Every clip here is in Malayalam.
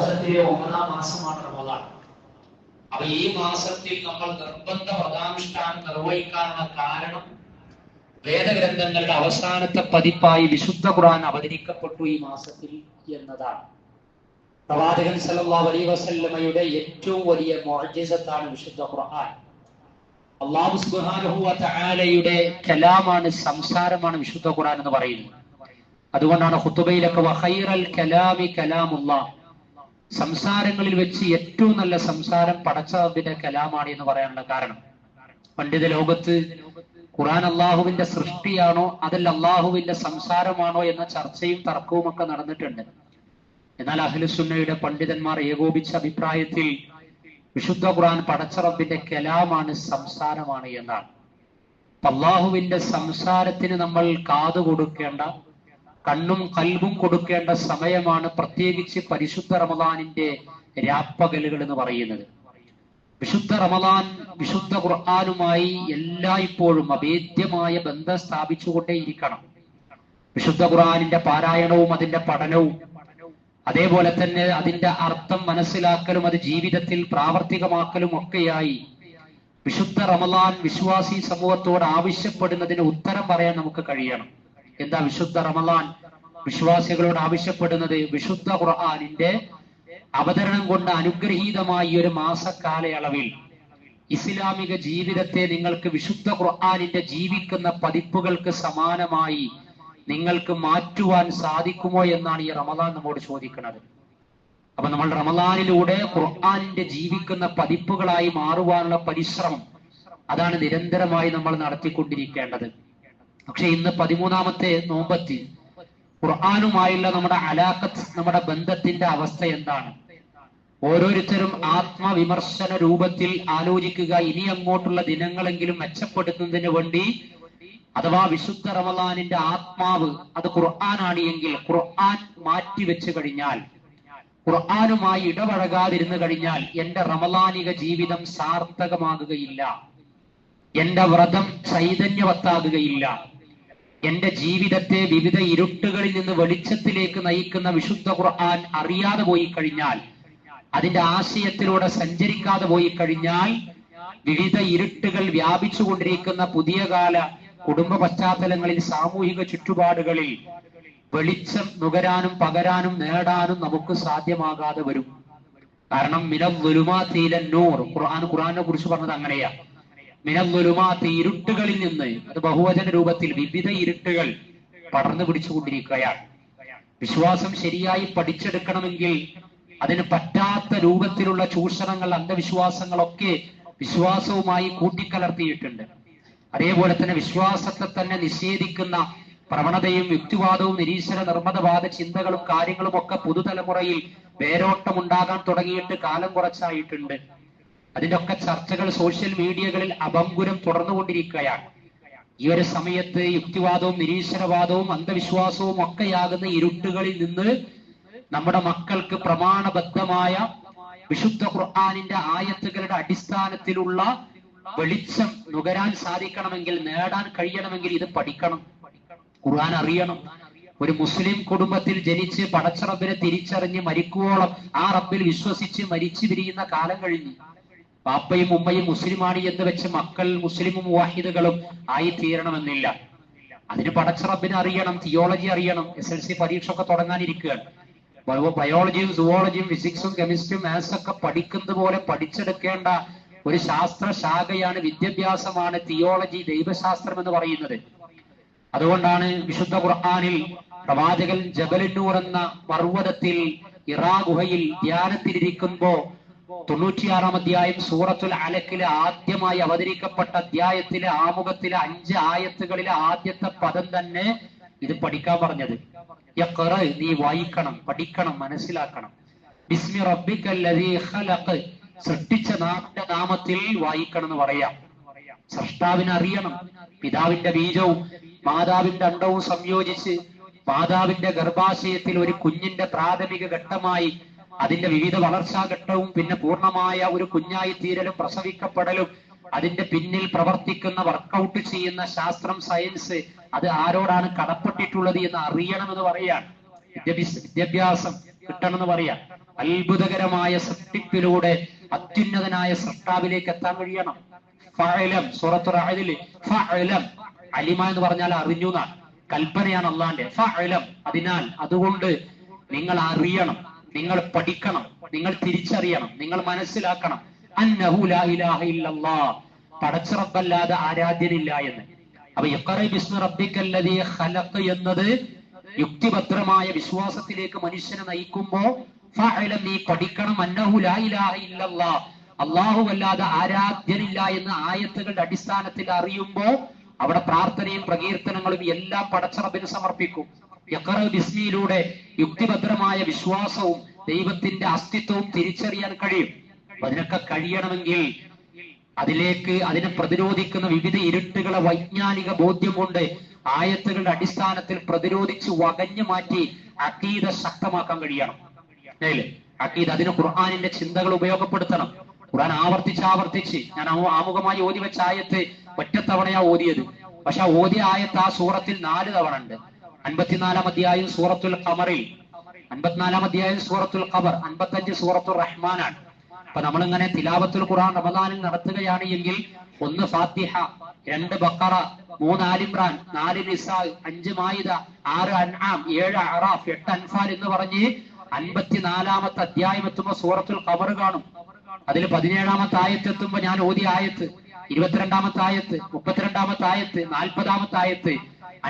വർഷത്തിലെ 9-ാം മാസമാണ് റമദാൻ. അപ്പൊ ഈ മാസത്തിൽ നമ്മൾ നിർബന്ധ വ്രതാനുഷ്ഠാനം നിർവഹിക്കാനുള്ള കാരണം വേദഗ്രന്ഥങ്ങളുടെ അവസാനത്തെ പതിപ്പായി വിശുദ്ധ ഖുർആൻ അവതരിക്കപ്പെട്ടു ഈ മാസത്തിൽ എന്നതാണ്. പ്രവാചകൻ സല്ലല്ലാഹു അലൈഹി വസല്ലമയുടെ ഏറ്റവും വലിയ മുഅ്ജിസത്താണ് വിശുദ്ധ ഖുർആൻ. അല്ലാഹു സുബ്ഹാനഹു വ തആലയുടെ കലാമാണ്, സംസാരമാണ് വിശുദ്ധ ഖുർആൻ എന്ന് പറയുന്നത്. അതുകൊണ്ടാണ് ഖുതുബയിലൊക്കെ വഖൈറൽ കലാമി കലാമുല്ലാഹ്, സംസാരങ്ങളിൽ വെച്ച് ഏറ്റവും നല്ല സംസാരം പടച്ചവന്റെ കലാമാണ് എന്ന് പറയാനുള്ള കാരണം. പണ്ഡിത ലോകത്ത് ഖുർആൻ അള്ളാഹുവിന്റെ സൃഷ്ടിയാണോ അതല്ല അള്ളാഹുവിന്റെ സംസാരമാണോ എന്ന ചർച്ചയും തർക്കവും ഒക്കെ നടന്നിട്ടുണ്ട്. എന്നാൽ അഹ്ലുസുന്നയുടെ പണ്ഡിതന്മാർ ഏകോപിച്ച അഭിപ്രായത്തിൽ വിശുദ്ധ ഖുർആൻ പടച്ചറബിന്റെ കലാമാണ്, സംസാരമാണ് എന്നാണ്. അള്ളാഹുവിന്റെ സംസാരത്തിന് നമ്മൾ കാതു കൊടുക്കേണ്ട, കണ്ണും കൽബും കൊടുക്കേണ്ട സമയമാണ് പ്രത്യേകിച്ച് പരിശുദ്ധ റമദാനിന്റെ രാപ്പകലുകൾ എന്ന് പറയുന്നത്. വിശുദ്ധ റമദാൻ വിശുദ്ധ ഖുർആനുമായി എല്ലായ്പ്പോഴും അഭേദ്യമായ ബന്ധം സ്ഥാപിച്ചുകൊണ്ടേയിരിക്കണം. വിശുദ്ധ ഖുർആനിന്റെ പാരായണവും അതിന്റെ പഠനവും അതേപോലെ തന്നെ അതിന്റെ അർത്ഥം മനസ്സിലാക്കലും അത് ജീവിതത്തിൽ പ്രാവർത്തികമാക്കലും ഒക്കെയായി വിശുദ്ധ റമദാൻ വിശ്വാസി സമൂഹത്തോട് ആവശ്യപ്പെടുന്നതിന് ഉത്തരം പറയാൻ നമുക്ക് കഴിയണം. എന്താ വിശുദ്ധ റമദാൻ വിശ്വാസികളോട് ആവശ്യപ്പെടുന്നത്? വിശുദ്ധ ഖുർആനിന്റെ അവതരണം കൊണ്ട് അനുഗ്രഹീതമായ ഈ ഒരു മാസക്കാലയളവിൽ ഇസ്ലാമിക ജീവിതത്തെ നിങ്ങൾക്ക് വിശുദ്ധ ഖുർആനിന്റെ ജീവിക്കുന്ന പതിപ്പുകൾക്ക് സമാനമായി നിങ്ങൾക്ക് മാറ്റുവാൻ സാധിക്കുമോ എന്നാണ് ഈ റമദാൻ നമ്മോട് ചോദിക്കുന്നത്. അപ്പൊ നമ്മൾ റമദാനിലൂടെ ഖുർആനിന്റെ ജീവിക്കുന്ന പതിപ്പുകളായി മാറുവാനുള്ള പരിശ്രമം അതാണ് നിരന്തരമായി നമ്മൾ നടത്തിക്കൊണ്ടിരിക്കേണ്ടത്. പക്ഷെ ഇന്ന് 13-ാമത്തെ നോമ്പത്തി ഖുർആനുമായുള്ള നമ്മുടെ അലാഖത്ത്, നമ്മുടെ ബന്ധത്തിന്റെ അവസ്ഥ എന്താണ്? ഓരോരുത്തരും ആത്മവിമർശന രൂപത്തിൽ ആലോചിക്കുക. ഇനി അങ്ങോട്ടുള്ള ദിനങ്ങളെങ്കിലും മെച്ചപ്പെടുത്തുന്നതിന് വേണ്ടി, അഥവാ വിശുദ്ധ റമദാനിന്റെ ആത്മാവ് അത് ഖുർആനാണ് എങ്കിൽ ഖുർആൻ മാറ്റിവെച്ചു കഴിഞ്ഞാൽ, ഖുർആനുമായി ഇടപഴകാതിരുന്നു കഴിഞ്ഞാൽ എന്റെ റമദാനിക ജീവിതം സാർത്ഥകമാകുകയില്ല, എന്റെ വ്രതം ചൈതന്യവത്താകുകയില്ല. എന്റെ ജീവിതത്തെ വിവിധ ഇരുട്ടുകളിൽ നിന്ന് വെളിച്ചത്തിലേക്ക് നയിക്കുന്ന വിശുദ്ധ ഖുർആൻ അറിയാതെ പോയി കഴിഞ്ഞാൽ, അതിന്റെ ആശയത്തിലൂടെ സഞ്ചരിക്കാതെ പോയി കഴിഞ്ഞാൽ, വിവിധ ഇരുട്ടുകൾ വ്യാപിച്ചുകൊണ്ടിരിക്കുന്ന പുതിയ കാല കുടുംബ പശ്ചാത്തലങ്ങളിൽ, സാമൂഹിക ചുറ്റുപാടുകളിൽ വെളിച്ചം നുകരാനും പകരാനും നേടാനും നമുക്ക് സാധ്യമാകാതെ വരും. കാരണം മിനൽ ദുലുമാത്തി ഇലൻ നൂർ, ഖുർആനെ കുറിച്ച് പറഞ്ഞത് അങ്ങനെയാ. മിനൽ ദുലുമാത്തി, ഇരുട്ടുകളിൽ നിന്ന്, അത് ബഹുവചന രൂപത്തിൽ വിവിധ ഇരുട്ടുകൾ പടർന്നു പിടിച്ചുകൊണ്ടിരിക്കുകയാണ്. വിശ്വാസം ശരിയായി പഠിച്ചെടുക്കണമെങ്കിൽ അതിന് പറ്റാത്ത രൂപത്തിലുള്ള ചൂഷണങ്ങൾ, അന്ധവിശ്വാസങ്ങളൊക്കെ വിശ്വാസവുമായി കൂട്ടിക്കലർത്തിയിട്ടുണ്ട്. അതേപോലെ തന്നെ വിശ്വാസത്തെ തന്നെ നിഷേധിക്കുന്ന പ്രവണതയും യുക്തിവാദവും നിരീശ്വര നിർമ്മതവാദ ചിന്തകളും കാര്യങ്ങളും ഒക്കെ പുതുതലമുറയിൽ വേരോട്ടം ഉണ്ടാകാൻ തുടങ്ങിയിട്ട് കാലം കുറച്ചായിട്ടുണ്ട്. അതിന്റെ ഒക്കെ ചർച്ചകൾ സോഷ്യൽ മീഡിയകളിൽ അഭംഗുരം തുടർന്നുകൊണ്ടിരിക്കുകയാണ്. ഈ ഒരു സമയത്ത് യുക്തിവാദവും നിരീശ്വരവാദവും അന്ധവിശ്വാസവും ഒക്കെയാകുന്ന ഇരുട്ടുകളിൽ നിന്ന് നമ്മുടെ മക്കൾക്ക് പ്രമാണബദ്ധമായ വിശുദ്ധ ഖുർആനിന്റെ ആയത്തുകളുടെ അടിസ്ഥാനത്തിലുള്ള വെളിച്ചം നുകരാൻ സാധിക്കണമെങ്കിൽ, നേടാൻ കഴിയണമെങ്കിൽ ഇത് പഠിക്കണം, ഖുർആൻ അറിയണം. ഒരു മുസ്ലിം കുടുംബത്തിൽ ജനിച്ച് പടച്ച റബ്ബിനെ തിരിച്ചറിഞ്ഞ് മരിക്കുവോളം ആ റബ്ബിൽ വിശ്വസിച്ച് മരിച്ചു പിരിയുന്ന കാലം കഴിഞ്ഞു. പാപ്പയും ഉമ്മയും മുസ്ലിമാണ് എന്ന് വെച്ച് മക്കൾ മുസ്ലിമും മുവാഹിദുകളും ആയി തീരണമെന്നില്ല. അതിന് പടച്ച റബ്ബിനെ അറിയണം, തിയോളജി അറിയണം. SLC പരീക്ഷ ഒക്കെ തുടങ്ങാനിരിക്കുകയാണ്. ബയോളജിയും സുവോളജിയും ഫിസിക്സും കെമിസ്ട്രിയും മാത്സ് ഒക്കെ പഠിക്കുന്നത് പോലെ പഠിച്ചെടുക്കേണ്ട ഒരു ശാസ്ത്ര ശാഖയാണ്, വിദ്യാഭ്യാസമാണ് തിയോളജി, ദൈവശാസ്ത്രം എന്ന് പറയുന്നത്. അതുകൊണ്ടാണ് വിശുദ്ധ ഖുർആനിൽ പ്രവാചകൻ ജബലുന്നൂർ എന്ന പർവ്വതത്തിൽ ഇറാ ഗുഹയിൽ ധ്യാനത്തിലിരിക്കുമ്പോ 96-ാം അധ്യായം സൂറത്തുൽ അലക്കിലെ ആദ്യമായി അവതരിക്കപ്പെട്ട അധ്യായത്തിലെ ആമുഖത്തിലെ 5 ആയത്തുകളിലെ ആദ്യത്തെ പദം തന്നെ ഇത് പഠിക്കാൻ പറഞ്ഞത്. യഖ്റ, നീ വായിക്കണം, പഠിക്കണം, മനസ്സിലാക്കണം. ബിസ്മി റബ്ബിക്കല്ലദീ ഖലഖ്, സൃഷ്ടിച്ച നാമത്തിന്റെ നാമത്തിൽ വായിക്കണം എന്ന് പറയാം. സൃഷ്ടാവിനെ അറിയണം. പിതാവിന്റെ ബീജവും മാതാവിന്റെ അണ്ടവും സംയോജിച്ച് മാതാവിന്റെ ഗർഭാശയത്തിൽ ഒരു കുഞ്ഞിന്റെ പ്രാഥമിക ഘട്ടമായി അതിന്റെ വിവിധ വളർച്ചാഘട്ടവും പിന്നെ പൂർണ്ണമായ ഒരു കുഞ്ഞായി തീരലും പ്രസവിക്കപ്പെടലും അതിന്റെ പിന്നിൽ പ്രവർത്തിക്കുന്ന വർക്കൗട്ട് ചെയ്യുന്ന ശാസ്ത്രം, സയൻസ്, അത് ആരോടാണ് കടപ്പെട്ടിട്ടുള്ളത് എന്ന് അറിയണമെന്ന് പറയാൻ. വിദ്യാഭ്യാസം കിട്ടണമെന്ന് പറയാം. അത്ഭുതകരമായ സൃഷ്ടിപ്പിലൂടെ അത്യുന്നതനായ സൃഷ്ടാവിലേക്ക് എത്താൻ കഴിയണം. ഫഅലം സൂറത്തുൽ റഅദിൽ ഫഅലം, അലിമ എന്ന് പറഞ്ഞാൽ അറിഞ്ഞു എന്നാണ്, കൽപ്പനയാണ് അള്ളാന്റെ. ഫഅലം, അതിനാൽ അതുകൊണ്ട് നിങ്ങൾ അറിയണം, നിങ്ങൾ പഠിക്കണം, നിങ്ങൾ തിരിച്ചറിയണം, നിങ്ങൾ മനസ്സിലാക്കണം. അന്നഹു ലാ ഇലാഹ ഇല്ലല്ലാഹ്, പടച്ച റബ്ബല്ലാതെ ആരാധ്യനില്ല എന്ന്. അപ്പൊ ഇഖ്റ ബിസ്മി റബ്ബിക്കല്ലദീ ഖലഖ് എന്നത് യുക്തിഭദ്രമായ വിശ്വാസത്തിലേക്ക് മനുഷ്യനെ നയിക്കുമ്പോ ഫഅലം, നീ പഠിക്കണം, അന്നഹു ലാ ഇലാഹ ഇല്ലല്ലാഹ്, അല്ലാഹു അല്ലാതെ ആരാധ്യനില്ല എന്ന ആയത്തുകളുടെ അടിസ്ഥാനത്തിൽ അറിയുമ്പോ അവിടെ പ്രാർത്ഥനയും പ്രകീർത്തനങ്ങളും എല്ലാം പടച്ച റബ്ബിന് സമർപ്പിക്കും. ഇഖ്റ ബിസ്മിയിലൂടെ യുക്തിഭദ്രമായ വിശ്വാസവും ദൈവത്തിന്റെ അസ്തിത്വവും തിരിച്ചറിയാൻ കഴിയും. അതിനൊക്കെ കഴിയണമെങ്കിൽ അതിനെ പ്രതിരോധിക്കുന്ന വിവിധ ഇരുട്ടുകളെ വൈജ്ഞാനിക ബോധ്യം കൊണ്ട് ആയത്തുകളുടെ അടിസ്ഥാനത്തിൽ പ്രതിരോധിച്ച് വകഞ്ഞു മാറ്റി അഖീദ ശക്തമാക്കാൻ കഴിയണം. അഖീദ, അതിന് ഖുർആനിന്റെ ചിന്തകൾ ഉപയോഗപ്പെടുത്തണം. ഖുർആൻ ആവർത്തിച്ച് ഞാൻ ആമുഖമായി ഓതി വെച്ച ആയത്ത് ഒറ്റത്തവണയാ ഓതിയത്. പക്ഷെ ഓതിയ ആയത്ത് ആ സൂറത്തിൽ 4 തവണ ഉണ്ട്. 54-ാം അധ്യായം സൂറത്തുൽ ഖമറിൽ, 54-ാം അധ്യായം സൂറത്തുൽ ഖമർ, 55 സൂറത്തുൽ റഹ്മാനാണ്. അപ്പൊ നമ്മളിങ്ങനെ തിലാവത്തുൽ ഖുർആൻ റമദാനിൽ നടത്തുകയാണ് എങ്കിൽ 1 ഫാത്തിഹ, 2 ബഖറ, 3 ആലിമ്രാൻ, 4 നിസാ, 5 മായിദ, 6 അൻആം, 7 അറാഫ്, 8 അൻഫാൽ എന്ന് പറഞ്ഞ് 54-ാമത്തെ അധ്യായം എത്തുമ്പോ സൂറത്തുൽ ഖമർ കാണും. അതിൽ 17-ാമത്തെ ആയത്ത് എത്തുമ്പോ ഞാൻ ഓതിയ ആയത്ത്, 22-ാമത്തെ ആയത്ത്, 32-ാമത്തെ ആയത്ത്, 40-ാമത്തെ ആയത്ത്,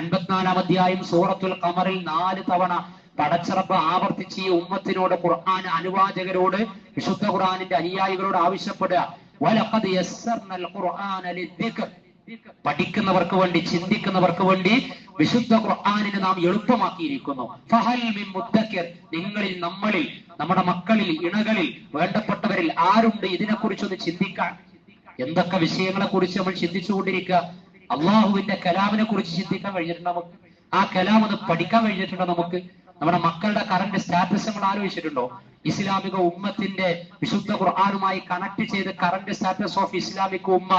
54-ാം അധ്യായം സൂറത്തുൽ ഖമറിൽ 4 തവണ പടച്ച റബ്ബ് ആവർത്തിച്ച് ഈ ഉമ്മത്തിനോട്, ഖുർആൻ അനുവാചകരോട്, വിശുദ്ധ ഖുർആനിന്റെ അനുയായികളോട് ആവശ്യപ്പെടുക, വലഖദ് യസ്സർനൽ ഖുർആന ലിദ്ദിക്ർ, പഠിക്കുന്നവർക്ക് വേണ്ടി, ചിന്തിക്കുന്നവർക്ക് വേണ്ടി വിശുദ്ധ ഖുർആനിനെ നാം എളുപ്പമാക്കിയിരിക്കുന്നു. ഫഹൽ മിൻ മുദ്ദക്കിർ, നിങ്ങളിൽ, നമ്മളിൽ, നമ്മുടെ മക്കളിൽ, ഇണകളിൽ, വേണ്ടപ്പെട്ടവരിൽ ആരുണ്ട് ഇതിനെക്കുറിച്ചൊന്ന് ചിന്തിക്കാൻ? എന്തൊക്കെ വിഷയങ്ങളെ കുറിച്ച് നമ്മൾ ചിന്തിച്ചുകൊണ്ടിരിക്കുക. അള്ളാഹുവിന്റെ കലാമിനെ കുറിച്ച് ചിന്തിക്കാൻ കഴിഞ്ഞിട്ടുണ്ട് നമുക്ക്? ആ കലാം ഒന്ന് പഠിക്കാൻ കഴിഞ്ഞിട്ടുണ്ടോ നമുക്ക്? നമ്മുടെ മക്കളുടെ കറന്റ് സ്റ്റാറ്റസ് നമ്മൾ ആലോചിച്ചിട്ടുണ്ടോ? ഇസ്ലാമിക ഉമ്മത്തിന്റെ വിശുദ്ധ ഖുർആനുമായി കണക്ട് ചെയ്ത് കറന്റ് സ്റ്റാറ്റസ് ഓഫ് ഇസ്ലാമിക് ഉമ്മ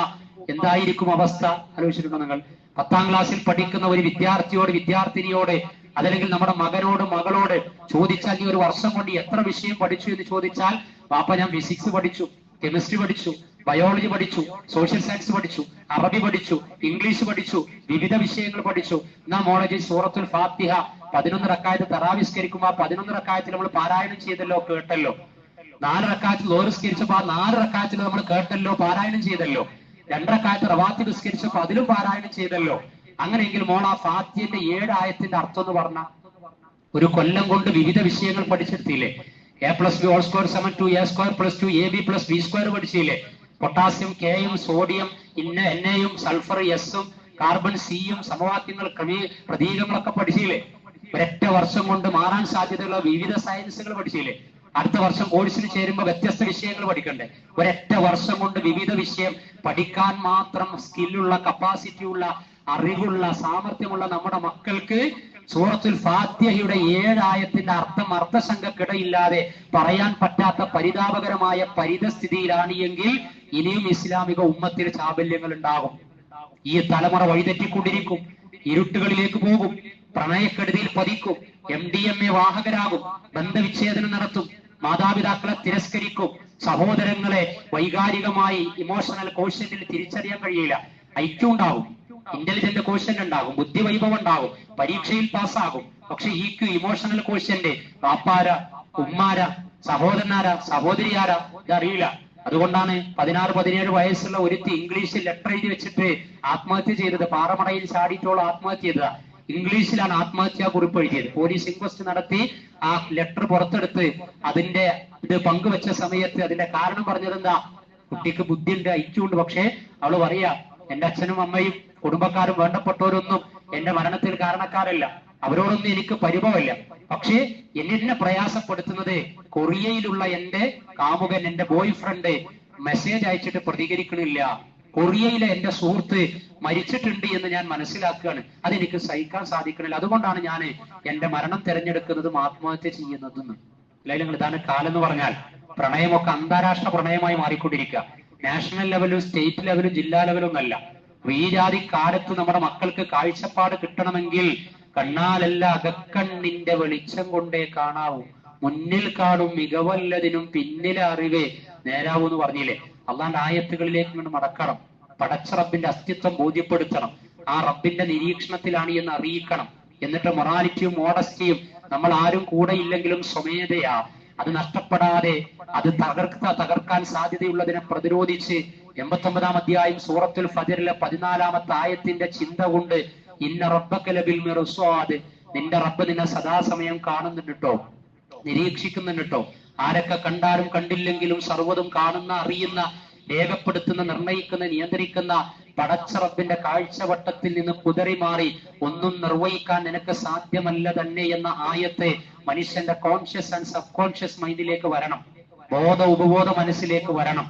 എന്തായിരിക്കും അവസ്ഥ ആലോചിച്ചിട്ടുണ്ടോ നിങ്ങൾ? 10ാം ക്ലാസ്സിൽ പഠിക്കുന്ന ഒരു വിദ്യാർത്ഥിയോട്, വിദ്യാർത്ഥിനിയോട്, അതല്ലെങ്കിൽ നമ്മുടെ മകനോട്, മകളോട് ചോദിച്ചാൽ നീ ഒരു വർഷം കൊണ്ട് എത്ര വിഷയം പഠിച്ചു എന്ന് ചോദിച്ചാൽ, പാപ്പ ഞാൻ ഫിസിക്സ് പഠിച്ചു, കെമിസ്ട്രി പഠിച്ചു, ബയോളജി പഠിച്ചു, സോഷ്യൽ സയൻസ് പഠിച്ചു, അറബി പഠിച്ചു, ഇംഗ്ലീഷ് പഠിച്ചു, വിവിധ വിഷയങ്ങൾ പഠിച്ചു. എന്നാ മോളജി സൂറത്തുൽ ഫാത്തിഹ 11 റക്അത്ത് തറാവിസ്കരിക്കുമ്പോ ആ 11 റക്അത്തിൽ നമ്മൾ പാരായണം ചെയ്തല്ലോ, കേട്ടല്ലോ. 4 റക്അത്തിൽ ലോറിസ്കരിച്ചപ്പോ ആ 4 റക്അത്തിൽ നമ്മൾ കേട്ടല്ലോ, പാരായണം ചെയ്തല്ലോ. 2 റക്അത്ത് റവാത്തിബ് നിസ്കരിച്ചപ്പോ അതിലും പാരായണം ചെയ്തല്ലോ. അങ്ങനെയെങ്കിൽ മോൾ ആ ഫാത്തിഹയുടെ 7 ആയത്തിന്റെ അർത്ഥം എന്ന് പറഞ്ഞ ഒരു കൊല്ലം കൊണ്ട് വിവിധ വിഷയങ്ങൾ പഠിച്ചെടുത്തില്ലേ? a+b² 2a² + 2ab + b² പഠിച്ചില്ലേ? പൊട്ടാസ്യം, കെയും, സോഡിയം, എൻഎയും, സൾഫർ, എസും, കാർബൺ, സിയും, സമവാക്യങ്ങൾ, പ്രതീകങ്ങളൊക്കെ പഠിച്ചില്ലേ? ഒരൊറ്റ വർഷം കൊണ്ട് മാറാൻ സാധ്യതയുള്ള വിവിധ സയൻസുകൾ പഠിച്ചില്ലേ? അടുത്ത വർഷം കോഴ്സിന് ചേരുമ്പോൾ വ്യത്യസ്ത വിഷയങ്ങൾ പഠിക്കണ്ടേ? ഒരൊറ്റ വർഷം കൊണ്ട് വിവിധ വിഷയം പഠിക്കാൻ മാത്രം സ്കില്ലുള്ള, കപ്പാസിറ്റിയുള്ള, അറിവുള്ള, സാമർഥ്യമുള്ള നമ്മുടെ മക്കൾക്ക് സൂറത്തുൽ ഫാത്തിഹയുടെ 7 ആയത്തിന്റെ അർത്ഥം അർത്ഥശങ്കക്കിടയില്ലാതെ പറയാൻ പറ്റാത്ത പരിതാപകരമായ പരിതസ്ഥിതിയിലാണ് എങ്കിൽ ഇനിയും ഇസ്ലാമിക ഉമ്മത്തിൽ ചാബല്യങ്ങൾ ഉണ്ടാകും. ഈ തലമുറ വഴിതെറ്റിക്കൊണ്ടിരിക്കും, ഇരുട്ടുകളിലേക്ക് പോകും, പ്രണയക്കെടുതിയിൽ പതിക്കും, MDMA വാഹകരാകും, ബന്ധവിച്ഛേദനം നടത്തും, മാതാപിതാക്കളെ തിരസ്കരിക്കും, സഹോദരങ്ങളെ വൈകാരികമായി ഇമോഷണൽ കോഷ്യന്റിൽ തിരിച്ചറിയാൻ കഴിയില്ല. IQ ഉണ്ടാവും, ഇന്റലിജന്റ് കോഷ്യന്റ് ഉണ്ടാകും, ബുദ്ധിവൈഭവം ഉണ്ടാകും, പരീക്ഷയിൽ പാസ്സാകും. പക്ഷെ EQ, ഇമോഷണൽ കോഷ്യന്റ്, പാപ്പാര, ഉമ്മാര, സഹോദരനാരാ, സഹോദരിയാരാ, ഇതറിയില്ല. അതുകൊണ്ടാണ് 16-17 വയസ്സുള്ള ഒരുത്തി ഇംഗ്ലീഷിൽ ലെറ്റർ എഴുതി വെച്ചിട്ട് ആത്മഹത്യ ചെയ്തത്. പാറമടയിൽ ചാടിയിട്ടോളം ആത്മഹത്യ ചെയ്തതാ. ഇംഗ്ലീഷിലാണ് ആത്മഹത്യാ കുറിപ്പ് എഴുതിയത്. പോലീസ് ഇൻക്വസ്റ്റ് നടത്തി ആ ലെറ്റർ പുറത്തെടുത്ത് അതിന്റെ ഇത് പങ്കുവെച്ച സമയത്ത് അതിന്റെ കാരണം പറഞ്ഞത് എന്താ? കുട്ടിക്ക് ബുദ്ധിയുണ്ട്, IQ ഉണ്ട്. പക്ഷെ അവള് പറയാ, എന്റെ അച്ഛനും അമ്മയും കുടുംബക്കാരും വേണ്ടപ്പെട്ടവരൊന്നും എന്റെ മരണത്തിൽ കാരണക്കാരല്ല, അവരോടൊന്നും എനിക്ക് പരിഭവമില്ല. പക്ഷേ എന്നെ പ്രയാസപ്പെടുത്തുന്നത് കൊറിയയിലുള്ള എന്റെ കാമുകൻ, എന്റെ ബോയ് ഫ്രണ്ട് മെസ്സേജ് അയച്ചിട്ട് പ്രതികരിക്കണില്ല. കൊറിയയിലെ എന്റെ സുഹൃത്ത് മരിച്ചിട്ടുണ്ട് എന്ന് ഞാൻ മനസ്സിലാക്കുകയാണ്. അതെനിക്ക് സഹിക്കാൻ സാധിക്കണില്ല. അതുകൊണ്ടാണ് ഞാൻ എന്റെ മരണം തിരഞ്ഞെടുക്കുന്നതും ആത്മഹത്യ ചെയ്യുന്നതും. അല്ലെങ്കിൽ ഇതാണ് കാലം എന്ന് പറഞ്ഞാൽ. പ്രണയമൊക്കെ അന്താരാഷ്ട്ര പ്രണയമായി മാറിക്കൊണ്ടിരിക്കുക. നാഷണൽ ലെവലും സ്റ്റേറ്റ് ലെവലും ജില്ലാ ലെവലും ഒന്നല്ല. ഈ ജാതി കാലത്ത് നമ്മുടെ മക്കൾക്ക് കാഴ്ചപ്പാട് കിട്ടണമെങ്കിൽ കണ്ണാലല്ല അകക്കണ്ണിന്റെ വെളിച്ചം കൊണ്ടേ കാണാവൂ. മുന്നിൽ കാണും മികവല്ലതിനും പിന്നിലെ അറിവേ നേരാവൂ എന്ന് പറഞ്ഞില്ലേ. അള്ളാന്റെ ആയത്തുകളിലേക്ക് ഇങ്ങോട്ട് മടക്കണം. പടച്ച റബ്ബിന്റെ അസ്തിത്വം ബോധ്യപ്പെടുത്തണം. ആ റബ്ബിന്റെ നിരീക്ഷണത്തിലാണ് എന്ന് അറിയിക്കണം. എന്നിട്ട് മൊറാലിറ്റിയും മോഡസ്റ്റിയും നമ്മൾ ആരും കൂടെ ഇല്ലെങ്കിലും സ്വമേധയാ അത് നഷ്ടപ്പെടാതെ അത് തകർക്കാൻ സാധ്യതയുള്ളതിനെ പ്രതിരോധിച്ച് 89-ാം അധ്യായം സൂറത്തുൽ ഫജ്റിലെ 14-ാമത്തെ ആയത്തിന്റെ ചിന്ത കൊണ്ട് ഇന്ന റബ്ബക ലബിൽ മിർസാദ്, നിന്റെ റബ്ബ് നിന്നെ സദാസമയം കാണുന്നുണ്ടോ, നിരീക്ഷിക്കുന്നുണ്ടോ. ആരൊക്കെ കണ്ടാലും കണ്ടില്ലെങ്കിലും സർവ്വതും കാണുന്ന, അറിയുന്ന, രേഖപ്പെടുത്തുന്ന, നിർണയിക്കുന്ന, നിയന്ത്രിക്കുന്ന പടച്ച റബ്ബിന്റെ കാഴ്ചവട്ടത്തിൽ നിന്ന് കുതറി മാറി ഒന്നും നിർവഹിക്കാൻ നിനക്ക് സാധ്യമല്ല തന്നെ എന്ന ആയത്തെ മനുഷ്യന്റെ കോൺഷ്യസ് ആൻഡ് സബ് കോൺഷ്യസ് മൈൻഡിലേക്ക് വരണം, ബോധ ഉപബോധ മനസ്സിലേക്ക് വരണം.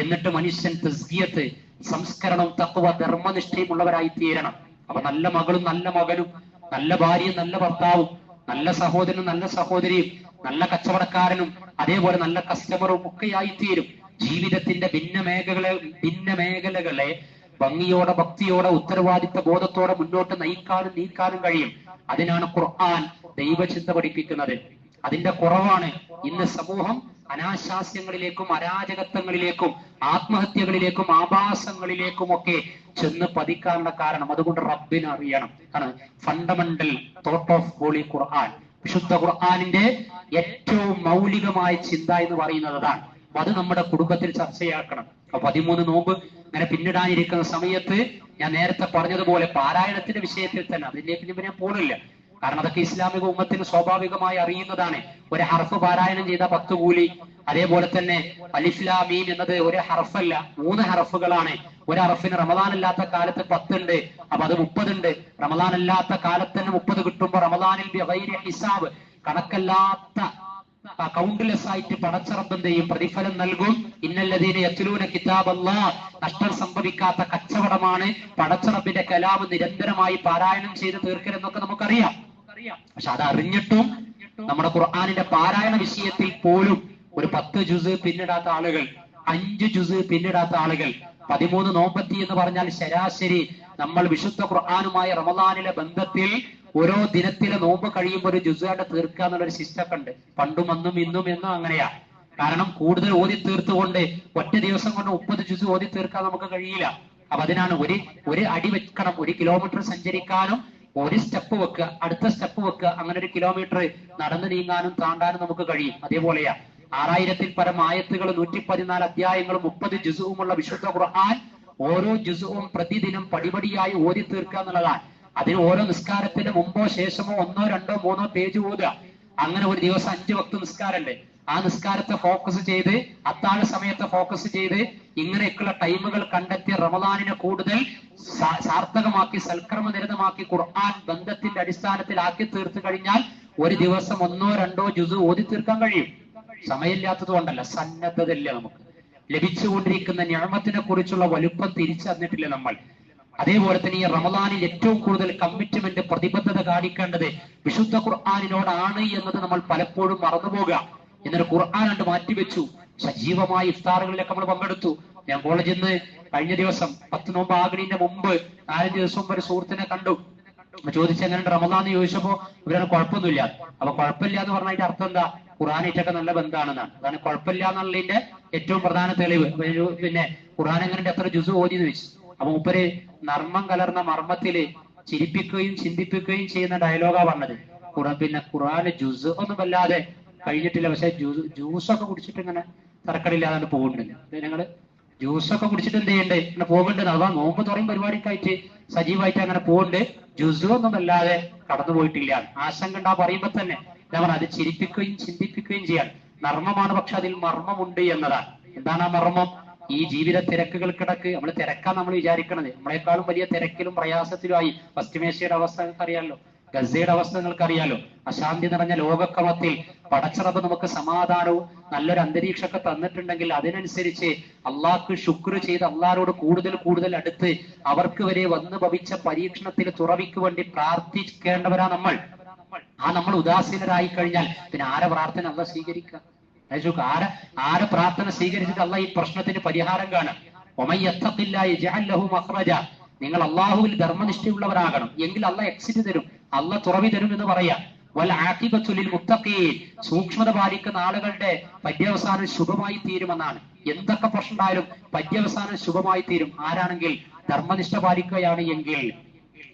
എന്നിട്ട് മനുഷ്യൻ തസ്കിയത്ത്, സംസ്കരണം, തഖ്വ, ധർമ്മനിഷ്ഠയും ഉള്ളവരായി തീരണം. അപ്പൊ നല്ല മകളും നല്ല മകനും, നല്ല ഭാര്യയും നല്ല ഭർത്താവും, നല്ല സഹോദരനും നല്ല സഹോദരിയും, നല്ല കച്ചവടക്കാരനും അതേപോലെ നല്ല കസ്റ്റമറും ഒക്കെയായി തീരും. ജീവിതത്തിന്റെ ഭിന്ന മേഖലകളെ ഭംഗിയോടെ, ഭക്തിയോടെ, ഉത്തരവാദിത്ത ബോധത്തോടെ മുന്നോട്ട് നീക്കാനും കഴിയും. അതിനാണ് ഖുർആൻ ദൈവചിന്ത പഠിപ്പിക്കുന്നത്. അതിന്റെ കുറവാണ് ഇന്ന് സമൂഹം അനാശാസ്യങ്ങളിലേക്കും അരാജകത്വങ്ങളിലേക്കും ആത്മഹത്യകളിലേക്കും ആഭാസങ്ങളിലേക്കും ഒക്കെ ചെന്ന് പതിക്കാനുള്ള കാരണം. അതുകൊണ്ട് റബ്ബിനെ അറിയണം. Fundamental thought of holy Quran, വിശുദ്ധ ഖുർആനിന്റെ ഏറ്റവും മൗലികമായ ചിന്ത എന്ന് പറയുന്നത് അതാണ്. അത് നമ്മുടെ കുടുംബത്തിൽ ചർച്ചയാക്കണം. അപ്പൊ 13 നോമ്പ് ഇങ്ങനെ പിന്നിടാനിരിക്കുന്ന സമയത്ത് ഞാൻ നേരത്തെ പറഞ്ഞതുപോലെ പാരായണത്തിന്റെ വിഷയത്തിൽ തന്നെ അതിലേക്ക് ഞാൻ പോണില്ല. കാരണം അതൊക്കെ ഇസ്ലാമിക ഉമ്മത്തിന് സ്വാഭാവികമായി അറിയുന്നതാണ്. ഒരു ഹർഫ് പാരായണം ചെയ്ത 10 കൂലി. അതേപോലെ തന്നെ അലിഫ് ലാം മീം എന്നത് ഒരു ഹർഫല്ല, 3 ഹർഫുകളാണ്. ഒരു ഹർഫിന് റമദാൻ അല്ലാത്ത കാലത്ത് 10 ഉണ്ട്, അപ്പൊ അത് 30 ഉണ്ട്. റമദാൻ അല്ലാത്ത കാലത്ത് തന്നെ 30 കിട്ടുമ്പോ റമദാനിൽ ബിഗൈരി ഹിസാബ്, കണക്കല്ലാത്ത കൗണ്ട്ലെസ് ആയിട്ട് പടച്ച റബ്ബിന്റെയും പ്രതിഫലം നൽകും. ഇന്നല്ലദീന യത്ലൂന കിതാബല്ലാഹ്, നഷ്ടം സംഭവിക്കാത്ത കച്ചവടമാണ് പടച്ച റബ്ബിന്റെ കലാം നിരന്തരമായി പാരായണം ചെയ്ത് തീർക്കലെന്നൊക്കെ നമുക്കറിയാം. പക്ഷെ അത് അറിഞ്ഞിട്ടും നമ്മുടെ ഖുർആനിന്റെ പാരായണ വിഷയത്തിൽ പോലും ഒരു 10 ജുസ് പിന്നിടാത്ത ആളുകൾ, 5 ജുസ് പിന്നിടാത്ത ആളുകൾ, 13 നോമ്പത്തി എന്ന് പറഞ്ഞാൽ ശരാശരി നമ്മൾ വിശുദ്ധ ഖുർആനുമായ റമദാനിലെ ബന്ധത്തിൽ ഓരോ ദിനത്തിലെ നോമ്പ് കഴിയുമ്പോൾ ഒരു ജുസായിട്ട് തീർക്കുക എന്നുള്ളൊരു സിസ്റ്റം ഉണ്ട്. പണ്ടും അന്നും ഇന്നും എന്നും അങ്ങനെയാ. കാരണം കൂടുതൽ ഓതി തീർത്തുകൊണ്ട് ഒറ്റ ദിവസം കൊണ്ട് 30 ജുസ് ഓതി തീർക്കാൻ നമുക്ക് കഴിയില്ല. അപ്പൊ അതിനാണ് ഒരു അടി വെക്കണം. 1 കിലോമീറ്റർ സഞ്ചരിക്കാനും ഒരു സ്റ്റെപ്പ് വെക്കുക, അടുത്ത സ്റ്റെപ്പ് വെക്കുക, അങ്ങനെ 1 കിലോമീറ്റർ നടന്നു നീങ്ങാനും താണ്ടാനും നമുക്ക് കഴിയും. അതേപോലെയാ 6000-ൽ പരം ആയത്തുകൾ, 114 അധ്യായങ്ങളും 30 ജുസുവുമുള്ള വിശുദ്ധ ഖുർആൻ ഓരോ ജുസുവും പ്രതിദിനം പടിപടിയായി ഓതി തീർക്കുക എന്നുള്ളതാണ്. അതിന് ഓരോ നിസ്കാരത്തിന് മുമ്പോ ശേഷമോ 1, 2, 3 പേജ് ഓതുക. അങ്ങനെ ഒരു ദിവസം 5 വക്ത് നിസ്കാരമുണ്ട്. ആ നിസ്കാരത്തെ ഫോക്കസ് ചെയ്ത്, അത്താഴ സമയത്തെ ഫോക്കസ് ചെയ്ത്, ഇങ്ങനെയൊക്കെയുള്ള ടൈമുകൾ കണ്ടെത്തി റമദാനിനെ കൂടുതൽ സാർത്ഥകമാക്കി സൽക്കർമ്മനിരതമാക്കി ഖുർആൻ ബന്ധത്തിന്റെ അടിസ്ഥാനത്തിലാക്കി തീർത്തു കഴിഞ്ഞാൽ ഒരു ദിവസം 1, 2 ജുസ് ഓതി തീർക്കാൻ കഴിയും. സമയമില്ലാത്തത് കൊണ്ടല്ല, സന്നദ്ധതയില്ല. നമുക്ക് ലഭിച്ചുകൊണ്ടിരിക്കുന്ന നിഅമത്തിനെ കുറിച്ചുള്ള വലുപ്പം തിരിച്ചറിഞ്ഞിട്ടില്ല നമ്മൾ. അതേപോലെ തന്നെ ഈ റമദാനിൽ ഏറ്റവും കൂടുതൽ കമ്മിറ്റ്മെന്റ്, പ്രതിബദ്ധത കാണിക്കേണ്ടത് വിശുദ്ധ ഖുർആനിനോടാണ് എന്നത് നമ്മൾ പലപ്പോഴും മറന്നുപോകുക. എന്നിട്ട് ഖുർആൻ കണ്ട് മാറ്റിവെച്ചു. സജീവമായ ഇഫ്താറുകളിലൊക്കെ നമ്മൾ പങ്കെടുത്തു. ഞാൻ കോളേജിൽ നിന്ന് കഴിഞ്ഞ ദിവസം 10 നോമ്പ് ആകണീന്റെ മുമ്പ് 4 ദിവസം ഒരു സുഹൃത്തിനെ കണ്ടു. ചോദിച്ചെങ്ങനെ റമദാൻ എന്ന് ചോദിച്ചപ്പോ ഇവരാണ് കുഴപ്പമൊന്നുമില്ല. അപ്പൊ കുഴപ്പമില്ല എന്ന് പറഞ്ഞതിന്റെ അർത്ഥം എന്താ? ഖുർആനായിട്ടൊക്കെ നല്ല ബന്ധമാണെന്നാണ്. അതാണ് കുഴപ്പമില്ല എന്നുള്ളതിന്റെ ഏറ്റവും പ്രധാന തെളിവ്. പിന്നെ ഖുർആൻ എങ്ങനെ എത്ര ജുസ് ഓതി എന്ന് വെച്ചു. അപ്പൊ മൂപ്പര് നർമ്മം കലർന്ന മർമ്മത്തില് ചിരിപ്പിക്കുകയും ചിന്തിപ്പിക്കുകയും ചെയ്യുന്ന ഡയലോഗാ പറഞ്ഞത്. പിന്നെ ഖുർആന് ജുസ് ഒന്നും വല്ലാതെ കഴിഞ്ഞിട്ടില്ല, പക്ഷെ ജ്യൂസൊക്കെ കുടിച്ചിട്ട് ഇങ്ങനെ തരക്കടില്ലാതെ പോകുന്നുണ്ട്. നിങ്ങള് ജ്യൂസൊക്കെ കുടിച്ചിട്ട് എന്ത് ചെയ്യണ്ടേ, ഇങ്ങനെ പോകുന്നുണ്ട്. അഥവാ നോമ്പ് തുറയും പരിപാടിക്കായിട്ട് സജീവമായിട്ട് അങ്ങനെ പോകുന്നുണ്ട്. ജ്യൂസ് ഒന്നും വല്ലാതെ കടന്നു പോയിട്ടില്ല. ആശങ്ക ഉണ്ടാ പറയുമ്പോ തന്നെ എന്താ പറയുക, അത് ചിരിപ്പിക്കുകയും ചിന്തിപ്പിക്കുകയും ചെയ്യാൻ നർമ്മമാണ്. പക്ഷെ അതിൽ മർമ്മമുണ്ട് എന്നതാണ്. എന്താണ് ആ മർമ്മം? ഈ ജീവിത തിരക്കുകൾക്കിടക്ക് നമ്മൾ തിരക്കാൻ നമ്മൾ വിചാരിക്കണത്, നമ്മളെക്കാളും വലിയ തിരക്കിലും പ്രയാസത്തിലുമായി പശ്ചിമേഷ്യയുടെ അവസ്ഥ നിങ്ങൾക്ക് അറിയാലോ, ഗസയുടെ അവസ്ഥ നിങ്ങൾക്ക് അറിയാലോ. അശാന്തി നിറഞ്ഞ ലോകക്രമത്തിൽ പടച്ചറബ് നമുക്ക് സമാധാനവും നല്ലൊരു അന്തരീക്ഷമൊക്കെ തന്നിട്ടുണ്ടെങ്കിൽ അതിനനുസരിച്ച് അള്ളാഹ്ക്ക് ശുക്ർ ചെയ്ത് അള്ളാഹോട് കൂടുതൽ കൂടുതൽ അടുത്ത് അവർക്ക് വരെ വന്നു ഭവിച്ച പരീക്ഷണത്തിൽ തുറവിക്ക് വേണ്ടി പ്രാർത്ഥിക്കേണ്ടവരാ നമ്മൾ. നമ്മൾ ഉദാസീനരായി കഴിഞ്ഞാൽ പിന്നെ ആരെ പ്രാർത്ഥന അള്ളാഹ് സ്വീകരിക്കുക? ആരെ പ്രാർത്ഥന സ്വീകരിച്ചിട്ട് അള്ളാഹ് ഈ പ്രശ്നത്തിന് പരിഹാരം കാണാം. നിങ്ങൾ അള്ളാഹുവിൽ ധർമ്മനിഷ്ഠയുള്ളവരാകണം, എങ്കിൽ അള്ളാഹ് എക്സിറ്റ് തരും, അള്ളാഹ് തുറവി തരും എന്ന് പറയാം. വൽ ആഖിബത്തു ലിൽ മുത്തഖീൻ, സൂക്ഷ്മത പാലിക്കുന്ന ആളുകളുടെ പര്യവസാനം ശുഭമായി തീരുമെന്നാണ്. എന്തൊക്കെ പ്രശ്നം ഉണ്ടായാലും പര്യവസാനം ശുഭമായി തീരും. ആരാണെങ്കിൽ ധർമ്മനിഷ്ഠ പാലിക്കുകയാണ് എങ്കിൽ.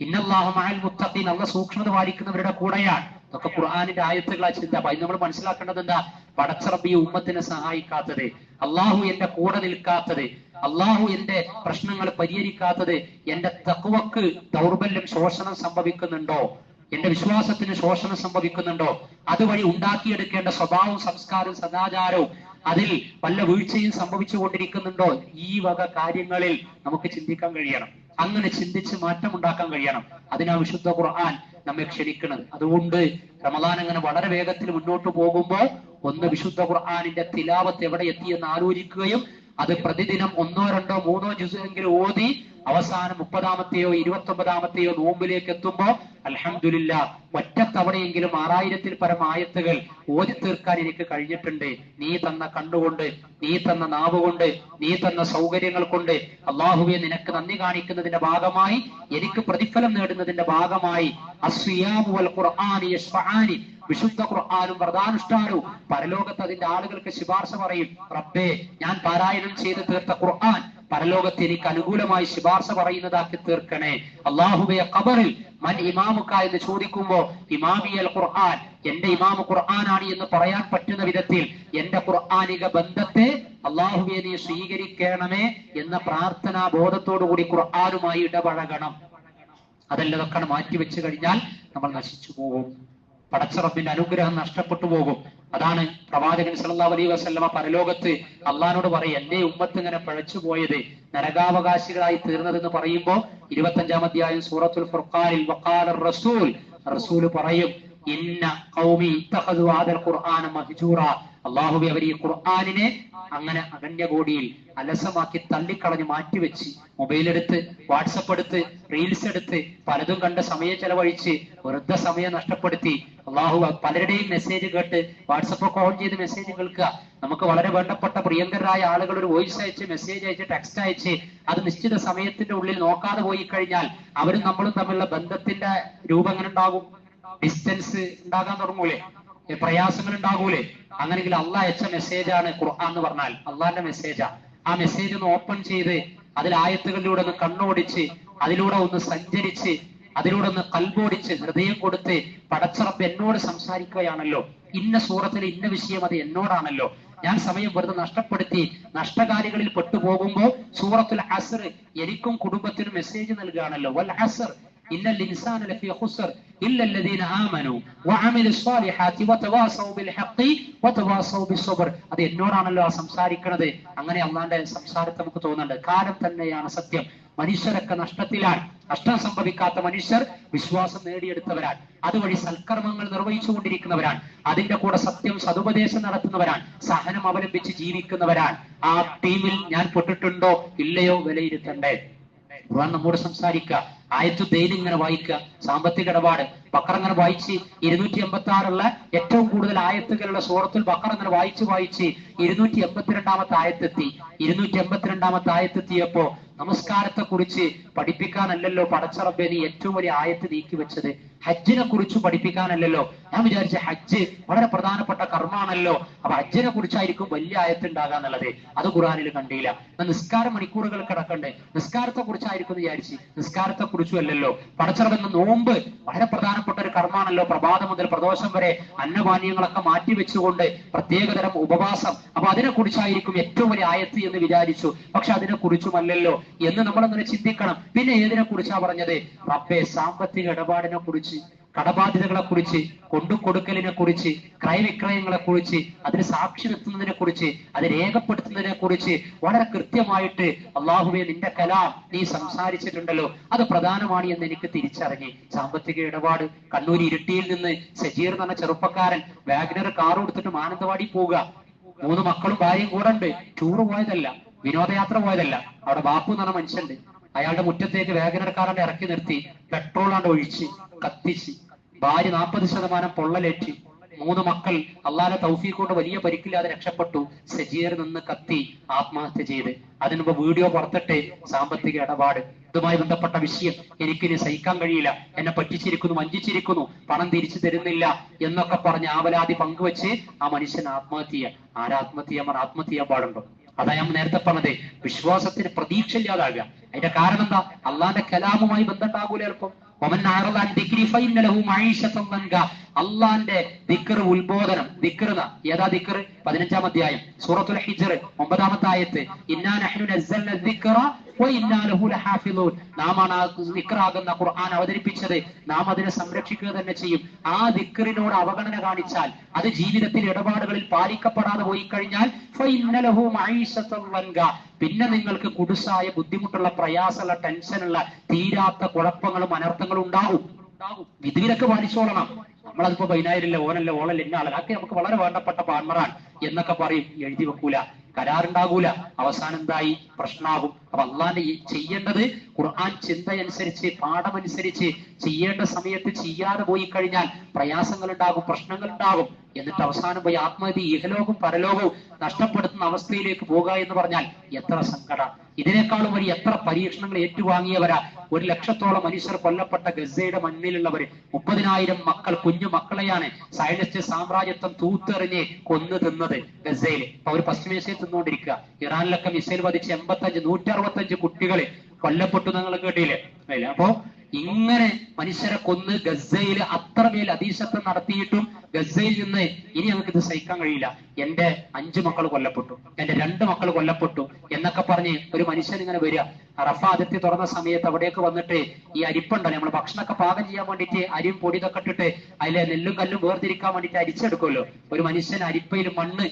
ഇന്നല്ലാഹു മഅൽ മുത്തഖീൻ, അല്ലാഹു സൂക്ഷ്മത പാലിക്കുന്നവരുടെ കൂടെയാണ്. ഇതൊക്കെ ഖുർആനിന്റെ ആയത്തുകളാ ചിന്ത. അപ്പൊ ഇത് നമ്മൾ മനസ്സിലാക്കേണ്ടത് എന്താ? പടച്ച റബ്ബ് ഈ ഉമ്മത്തിനെ സഹായിക്കാത്തത്, അള്ളാഹു എന്റെ കൂടെ നിൽക്കാത്തത്, അള്ളാഹു എന്റെ പ്രശ്നങ്ങൾ പരിഹരിക്കാത്തത്, എന്റെ തഖ്വക്ക് ദൗർബല്യം ശോഷണം സംഭവിക്കുന്നുണ്ടോ, എന്റെ വിശ്വാസത്തിന് ശോഷണം സംഭവിക്കുന്നുണ്ടോ, അതുവഴി ഉണ്ടാക്കിയെടുക്കേണ്ട സ്വഭാവവും സംസ്കാരവും സദാചാരവും അതിൽ വല്ല വീഴ്ചയും സംഭവിച്ചു കൊണ്ടിരിക്കുന്നുണ്ടോ? ഈ വക കാര്യങ്ങളിൽ നമുക്ക് ചിന്തിക്കാൻ കഴിയണം. അങ്ങനെ ചിന്തിച്ച് മാറ്റമുണ്ടാക്കാൻ കഴിയണം. അതിനാ വിശുദ്ധ ഖുർആൻ നമ്മെ ക്ഷണിക്കുന്നത്. അതുകൊണ്ട് റമദാൻ അങ്ങനെ വളരെ വേഗത്തിൽ മുന്നോട്ട് പോകുമ്പോൾ ഒന്ന് വിശുദ്ധ ഖുർആനിന്റെ തിലാവത്ത് എവിടെ എത്തിയെന്ന് ആലോചിക്കുകയും അത് പ്രതിദിനം 1, 2, 3 ജുസെങ്കിലും ഓതി അവസാനം 30-ാമത്തെയോ 29-ാമത്തെയോ നോമ്പിലേക്ക് എത്തുമ്പോ അൽഹംദുലില്ലാ ഒറ്റ തവണയെങ്കിലും 6000-ൽ പരം ആയത്തുകൾ ഓതി തീർക്കാൻ എനിക്ക് കഴിഞ്ഞിട്ടുണ്ട്. നീ തന്ന കണ്ണുകൊണ്ട്, നീ തന്ന നാവ് കൊണ്ട്, നീ തന്ന സൗകര്യങ്ങൾ കൊണ്ട് അള്ളാഹുവെ നിനക്ക് നന്ദി കാണിക്കുന്നതിന്റെ ഭാഗമായി, എനിക്ക് പ്രതിഫലം നേടുന്നതിന്റെ ഭാഗമായി അസ്സിയാമു വൽ ഖുർആനി യശ്ഫആനി, വിശുദ്ധ ഖുർആനും വ്രതാനുഷ്ഠാനവും പരലോകത്ത് അതിന്റെ ആളുകൾക്ക് ശുപാർശ പറയും. റബ്ബേ, ഞാൻ പാരായണം ചെയ്ത് തീർത്ത ഖുർആൻ പരലോകത്ത് എനിക്ക് അനുകൂലമായി ശുപാർശ പറയുന്നതാക്കി തീർക്കണേ. അള്ളാഹുവെ ഖബറിൽ മൻ ഇമാമുക്ക എന്ന് ചോദിക്കുമ്പോ ഇമാമിയൽ ഖുർആൻ, എന്റെ ഇമാമു ഖുർആനാണ് എന്ന് പറയാൻ പറ്റുന്ന വിധത്തിൽ എന്റെ ഖുർആനിക ബന്ധത്തെ അള്ളാഹുവെ നീ സ്വീകരിക്കണമേ എന്ന പ്രാർത്ഥനാ ബോധത്തോടുകൂടി ഖുർആനുമായി ഇടപഴകണം. അതെല്ലതൊക്കെ മാറ്റിവെച്ചു കഴിഞ്ഞാൽ നമ്മൾ നശിച്ചു പോകും. പടച്ച റബ്ബിന്റെ അനുഗ്രഹം നഷ്ടപ്പെട്ടു പോകും. അതാണ് പ്രവാചകൻ സല്ലല്ലാഹു അലൈഹി വസല്ലമ പരലോകത്ത് അള്ളാഹിനോട് പറയും, എന്റെ ഉമ്മത്ത് ഇങ്ങനെ പിഴച്ചു പോയത്, നരകാവകാശികളായി തീർന്നതെന്ന് പറയുമ്പോ 25-ാം അധ്യായം സൂറത്തുൽ ഫുർഖാനിൽ വഖാല റസൂൽ, റസൂൽ പറയും, ഇന്ന ഖൗമി ഇത്തഖദു ഹാദൽ ഖുർആന മഹ്ജൂറ, അല്ലാഹുവേ അവർ ഈ ഖുർആനിനെ അങ്ങനെ അഗണ്യകോടിയിൽ അലസമാക്കി തള്ളിക്കളഞ്ഞ് മാറ്റിവെച്ച് മൊബൈൽ എടുത്ത്, വാട്സപ്പ് എടുത്ത്, റീൽസ് എടുത്ത് പലതും കണ്ട് സമയം ചെലവഴിച്ച് വെറുതെ സമയം നഷ്ടപ്പെടുത്തി. അള്ളാഹു പലരുടെയും മെസ്സേജ് കേട്ട് വാട്സപ്പ് ഓൺ ചെയ്ത് മെസ്സേജ് കേൾക്കുക. നമുക്ക് വളരെ വേണ്ടപ്പെട്ട പ്രിയങ്കരായ ആളുകൾ ഒരു വോയിസ് അയച്ച്, മെസ്സേജ് അയച്ച്, ടെക്സ്റ്റ് അയച്ച് അത് നിശ്ചിത സമയത്തിന്റെ ഉള്ളിൽ നോക്കാതെ പോയി കഴിഞ്ഞാൽ അവരും നമ്മളും തമ്മിലുള്ള ബന്ധത്തിന്റെ രൂപം എങ്ങനെ ഉണ്ടാകും? ഡിസ്റ്റൻസ് ഉണ്ടാകാൻ തുടങ്ങൂലേ? പ്രയാസങ്ങൾ ഉണ്ടാകൂലേ? അങ്ങനെങ്കിൽ അള്ളാഹ് അയച്ച മെസ്സേജാണ് ഖുർആൻ എന്ന് പറഞ്ഞാൽ അള്ളാഹിന്റെ മെസ്സേജാ. ആ മെസ്സേജ് ഒന്ന് ഓപ്പൺ ചെയ്ത് അതിൽ ആയത്തുകളിലൂടെ ഒന്ന് കണ്ണോടിച്ച് അതിലൂടെ ഒന്ന് സഞ്ചരിച്ച് അതിലൂടെ ഒന്ന് കൽബോടിച്ച് ഹൃദയം കൊടുത്ത് പടച്ച റബ്ബ് എന്നോട് സംസാരിക്കുകയാണല്ലോ, ഇന്ന സൂറത്തിലെ ഇന്ന വിഷയം അത് എന്നോടാണല്ലോ, ഞാൻ സമയം വെറുതെ നഷ്ടപ്പെടുത്തി നഷ്ടകാരികളിൽ പെട്ടുപോകുമ്പോ സൂറത്തുൽ അസ്ർ എനിക്കും കുടുംബത്തിനും മെസ്സേജ് നൽകുകയാണല്ലോ. വൽ അസ്ർ ഇന്നൽ ഇൻസാന ലഫീ ഖുസ്ർ ഇല്ലല്ലദീന ആമനു വഅമിലു സ്വാലിഹാത്തി വതവാസൗ ബിൽ ഹഖി വതവാസൗ ബിസ്സബ്ർ. അത് എന്നോടാണല്ലോ ആ സംസാരിക്കുന്നത്. അങ്ങനെ അള്ളാന്റെ സംസാരത്തെ നമുക്ക് തോന്നുന്നുണ്ട്. കാലം തന്നെയാണ് സത്യം. മനുഷ്യരൊക്കെ നഷ്ടത്തിലാണ്. നഷ്ടം സംഭവിക്കാത്ത മനുഷ്യർ വിശ്വാസം നേടിയെടുത്തവരാണ്, അതുവഴി സൽക്കർമ്മങ്ങൾ നിർവഹിച്ചു കൊണ്ടിരിക്കുന്നവരാണ്, അതിന്റെ കൂടെ സത്യം സതുപദേശം നടത്തുന്നവരാണ്, സഹനം അവലംബിച്ച് ജീവിക്കുന്നവരാണ്. ആ ടീമിൽ ഞാൻ പെട്ടിട്ടുണ്ടോ ഇല്ലയോ വിലയിരുത്തണ്ടേ? ഖുർആൻ നമ്മോട് സംസാരിക്കുക. ആയത്തു ദൈൻ ഇങ്ങനെ വായിക്കുക, സാമ്പത്തിക ഇടപാട് ബഖറ ഇങ്ങനെ വായിച്ച് 286 ഏറ്റവും കൂടുതൽ ആയത്തുകളുള്ള സൂറത്തുൽ ബഖറ ഇങ്ങനെ വായിച്ച് 282-ാമത്തെ ആയത്തെത്തി. 282-ാമത്തെ ആയത്തെത്തിയപ്പോ നമസ്കാരത്തെ കുറിച്ച് പഠിപ്പിക്കാനല്ലല്ലോ പടച്ച റബ്ബേ നീ ഏറ്റവും വലിയ ആയത്ത് നീക്കി വെച്ചത്, ഹജ്ജിനെ കുറിച്ച് പഠിപ്പിക്കാനല്ലല്ലോ. ഞാൻ വിചാരിച്ച ഹജ്ജ് വളരെ പ്രധാനപ്പെട്ട കർമ്മാണല്ലോ, അപ്പൊ ഹജ്ജിനെ കുറിച്ചായിരിക്കും വലിയ ആയത്ത് ഉണ്ടാകാന്നുള്ളത്. അത് ഖുർആനിൽ കണ്ടില്ല. നിസ്കാരം മണിക്കൂറുകൾ കിടക്കണ്ടേ, നിസ്കാരത്തെ കുറിച്ചായിരിക്കും വിചാരിച്ച്, നിസ്കാരത്തെ കുറിച്ചും അല്ലല്ലോ. പടച്ച റബ്ബ് നോമ്പ് വളരെ പ്രധാനപ്പെട്ട ഒരു കർമ്മാണല്ലോ, പ്രഭാതം മുതൽ പ്രദോഷം വരെ അന്നപാനീയങ്ങളൊക്കെ മാറ്റി വെച്ചുകൊണ്ട് പ്രത്യേകതരം ഉപവാസം, അപ്പൊ അതിനെ കുറിച്ചായിരിക്കും ഏറ്റവും വലിയ ആയത്ത് എന്ന് വിചാരിച്ചു. പക്ഷെ അതിനെ കുറിച്ചുമല്ലല്ലോ എന്ന് നമ്മളങ്ങനെ ചിന്തിക്കണം. പിന്നെ ഏതിനെ കുറിച്ചാ പറഞ്ഞത്? റബ്ബേ സാമ്പത്തിക ഇടപാടിനെ കുറിച്ച്, കടബാധ്യതകളെ കുറിച്ച്, കൊണ്ടുകൊടുക്കലിനെ കുറിച്ച്, ക്രയവിക്രയങ്ങളെ കുറിച്ച്, അതിന് സാക്ഷി നിർത്തുന്നതിനെ കുറിച്ച്, അത് രേഖപ്പെടുത്തുന്നതിനെ കുറിച്ച് വളരെ കൃത്യമായിട്ട് അള്ളാഹുവേ നിന്റെ കലാം നീ സംസാരിച്ചിട്ടുണ്ടല്ലോ, അത് പ്രധാനമാണ് എന്ന് എനിക്ക് തിരിച്ചറിഞ്ഞ്. സാമ്പത്തിക ഇടപാട്, കണ്ണൂർ ഇരിട്ടിയിൽ നിന്ന് സജീർ എന്ന ചെറുപ്പക്കാരൻ വാഗ്നർ കാർ കൊടുത്തിട്ട് മാനന്തവാടി പോവുക. 3 മക്കളും ഭാര്യയും കൂടെ ഉണ്ട്. ടൂറ് പോയതല്ല, വിനോദയാത്ര പോയതല്ല. അവിടെ ബാപ്പു എന്ന് പറഞ്ഞ മനുഷ്യണ്ട്. അയാളുടെ മുറ്റത്തേക്ക് വാഗനർക്കാരന്റെ ഇറക്കി നിർത്തി പെട്രോൾ ആണ്ട് ഒഴിച്ച് കത്തിച്ച്, ഭാര്യ 40% പൊള്ളലേറ്റി, 3 മക്കൾ അള്ളാഹുവിന്റെ തൗഫീഖ് കൊണ്ട് വലിയ പരിക്കില്ലാതെ രക്ഷപ്പെട്ടു. സജീർ നിന്ന് കത്തി ആത്മഹത്യ ചെയ്ത്. അതിനുമ്പ് വീഡിയോ പുറത്തിട്ട് സാമ്പത്തിക ഇടപാട് ഇതുമായി ബന്ധപ്പെട്ട വിഷയം എനിക്കിനി സഹിക്കാൻ കഴിയില്ല, എന്നെ പറ്റിച്ചിരിക്കുന്നു, വഞ്ചിച്ചിരിക്കുന്നു, പണം തിരിച്ചു തരുന്നില്ല എന്നൊക്കെ പറഞ്ഞ് ആവലാതി പങ്കുവെച്ച് ആ മനുഷ്യൻ ആത്മഹത്യ. ആത്മഹത്യ ചെയ്യാൻ പാടുണ്ടോ? അതാ ഞാൻ നേരത്തെ പറഞ്ഞത്, വിശ്വാസത്തിന് പ്രതീക്ഷ ഇല്ലാതാകുക. അതിന്റെ കാരണം എന്താ? അള്ളാന്റെ കലാമുമായി ബന്ധമുണ്ടാകൂല എളുപ്പം. അള്ളാന്റെ ദിക്ർ, ഉത്ബോധനം, ദിക്ർ ഏതാ ദിക്ർ? 15-ാം അധ്യായം സൂറത്തുൽ ഹിജ്ർ 9-ാമത്തെ ആയത്ത്, ഇന്നാ നഹ്നു നസ്സൽന ദിക്റ വ ഇന്നാ ലഹു ലഹാഫിളൂൻ. നാമാണ് ആ ദിക്റാകുന്ന ഖുർആൻ അവതരിപ്പിച്ചത്, നാം അതിനെ സംരക്ഷിക്കുക തന്നെ ചെയ്യും. ആ ദിക്റിനോട് അവഗണന കാണിച്ചാൽ, അത് ജീവിതത്തിൽ ഇടപാടുകളിൽ പാലിക്കപ്പെടാതെ പോയി കഴിഞ്ഞാൽ ഫഇന്ന ലഹു മഈശത്തൻ വൻക, പിന്നെ നിങ്ങൾക്ക് കുടുസായ, ബുദ്ധിമുട്ടുള്ള, പ്രയാസമുള്ള, ടെൻഷനുള്ള, തീരാത്ത കുഴപ്പങ്ങളും അനർത്ഥങ്ങളും ഉണ്ടാകും. വിധിവിലക്ക് പാലിച്ചോളണം. നമ്മളതിപ്പോ 10,000 ഓനല്ല ഓളല്ല ഇന്ന ആളല്ല, അതൊക്കെ നമുക്ക് വളരെ വേണ്ടപ്പെട്ട പാർട്ണറാണ് എന്നൊക്കെ പറയും, എഴുതി വെക്കൂല, കരാറുണ്ടാകൂല. അവസാനം എന്തായി? പ്രശ്നമാകും. അപ്പൊ അള്ളാന്റെ ചെയ്യേണ്ടത് ഖുർആൻ ചിന്തയനുസരിച്ച്, പാഠമനുസരിച്ച് ചെയ്യേണ്ട സമയത്ത് ചെയ്യാതെ പോയി കഴിഞ്ഞാൽ പ്രയാസങ്ങൾ ഉണ്ടാകും, പ്രശ്നങ്ങൾ ഉണ്ടാകും. എന്നിട്ട് അവസാനം പോയി ആത്മഹത്യ, ഇഹലോകവും പരലോകവും നഷ്ടപ്പെടുത്തുന്ന അവസ്ഥയിലേക്ക് പോകുക എന്ന് പറഞ്ഞാൽ എത്ര സങ്കടം! ഇതിനേക്കാളും വലിയ എത്ര പരീക്ഷണങ്ങൾ ഏറ്റുവാങ്ങിയവരാ 1,00,000-ഓളം മനുഷ്യർ കൊല്ലപ്പെട്ട ഗസയുടെ മണ്ണിലുള്ളവര്. 30,000 മക്കൾ, കുഞ്ഞു മക്കളെയാണ് സയനിസ്റ്റ് സാമ്രാജ്യത്വം തൂത്തെറിഞ്ഞ് കൊന്നു തിന്നത് ഗസയിൽ. അപ്പൊ അവർ പശ്ചിമേഷ്യയിൽ തിന്നുകൊണ്ടിരിക്കുക. ഇറാനിലൊക്കെ മിസൈൽ പതിച്ച് 165 കുട്ടികളെ കൊല്ലപ്പെട്ടു, നിങ്ങൾ കേട്ടില്ലേ? അപ്പോ ഇങ്ങനെ മനുഷ്യരെ കൊന്ന് ഗസയിൽ അത്രമേൽ അതീശത്വം നടത്തിയിട്ടും ഗസയിൽ നിന്ന് ഇനി ഞങ്ങൾക്ക് ഇത് സഹിക്കാൻ കഴിയില്ല, എന്റെ 5 മക്കൾ കൊല്ലപ്പെട്ടു, എന്റെ 2 മക്കൾ കൊല്ലപ്പെട്ടു എന്നൊക്കെ പറഞ്ഞ് ഒരു മനുഷ്യൻ ഇങ്ങനെ വരിക. റഫ അതിർത്തി തുറന്ന സമയത്ത് അവിടേക്ക് വന്നിട്ട് ഈ അരിപ്പുണ്ടല്ലോ, നമ്മൾ ഭക്ഷണമൊക്കെ പാകം ചെയ്യാൻ വേണ്ടിയിട്ട് അരിയും പൊടിയൊക്കെ ഇട്ടിട്ട് അതിലെ നെല്ലും കല്ലും വേർതിരിക്കാൻ വേണ്ടിയിട്ട് അരിച്ചെടുക്കുമല്ലോ. ഒരു മനുഷ്യൻ അരിപ്പയിൽ മണ്ണ്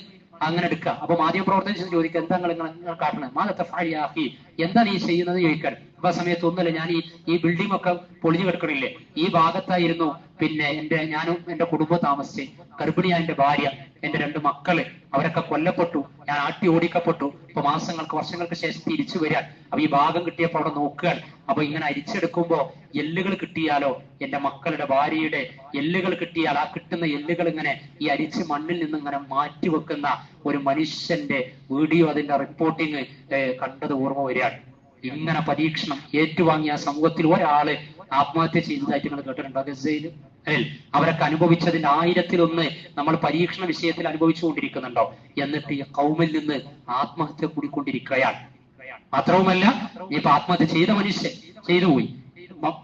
അങ്ങനെ എടുക്കുക. അപ്പൊ മാധ്യമപ്രവർത്തകർ ചോദിക്കുക, എന്താ നിങ്ങൾ കാട്ടണത്? മാതഫി, എന്താ നീ ചെയ്യുന്നത് ചോദിക്കാൻ. അപ്പൊ ആ സമയത്ത് ഒന്നുമില്ല, ഞാൻ ഈ ബിൽഡിംഗ് ഒക്കെ പൊളിഞ്ഞു കിടക്കണില്ലേ, ഈ ഭാഗത്തായിരുന്നു പിന്നെ ഞാനും എന്റെ കുടുംബം താമസിച്ച്, ഗർഭിണിയായ എന്റെ ഭാര്യ, എന്റെ 2 മക്കള്, അവരൊക്കെ കൊല്ലപ്പെട്ടു, ഞാൻ ആട്ടി ഓടിക്കപ്പെട്ടു. ഇപ്പൊ വർഷങ്ങൾക്ക് ശേഷം തിരിച്ചു വരാൻ. അപ്പൊ ഈ ഭാഗം കിട്ടിയപ്പോ അവിടെ നോക്കുകയാണ്. അപ്പൊ ഇങ്ങനെ അരിച്ചെടുക്കുമ്പോ എല്ലുകൾ കിട്ടിയാലോ, എന്റെ മക്കളുടെ, ഭാര്യയുടെ എല്ലുകൾ കിട്ടിയാൽ, ആ കിട്ടുന്ന എല്ലുകൾ ഇങ്ങനെ ഈ അരിച്ച് മണ്ണിൽ നിന്ന് ഇങ്ങനെ മാറ്റി വെക്കുന്ന ഒരു മനുഷ്യന്റെ വീഡിയോ, അതിന്റെ റിപ്പോർട്ടിങ് കണ്ടത് ഓർമ്മ വരികയാണ്. ഇങ്ങനെ പരീക്ഷണം ഏറ്റുവാങ്ങിയ സമൂഹത്തിൽ ഒരാള് ആത്മഹത്യ ചെയ്തതായിട്ട് നിങ്ങൾ കേട്ടിട്ടുണ്ടോ? ഗസയിൽ അവരൊക്കെ അനുഭവിച്ചതിന്റെ 1000-1 നമ്മൾ പരീക്ഷണ വിഷയത്തിൽ അനുഭവിച്ചുകൊണ്ടിരിക്കുന്നുണ്ടോ? എന്നിട്ട് ഈ കൗമിൽ നിന്ന് ആത്മഹത്യ കൂടിക്കൊണ്ടിരിക്കുകയാണ്. മാത്രവുമല്ല, ഇപ്പൊ ആത്മഹത്യ ചെയ്ത മനുഷ്യൻ ചെയ്തുപോയി,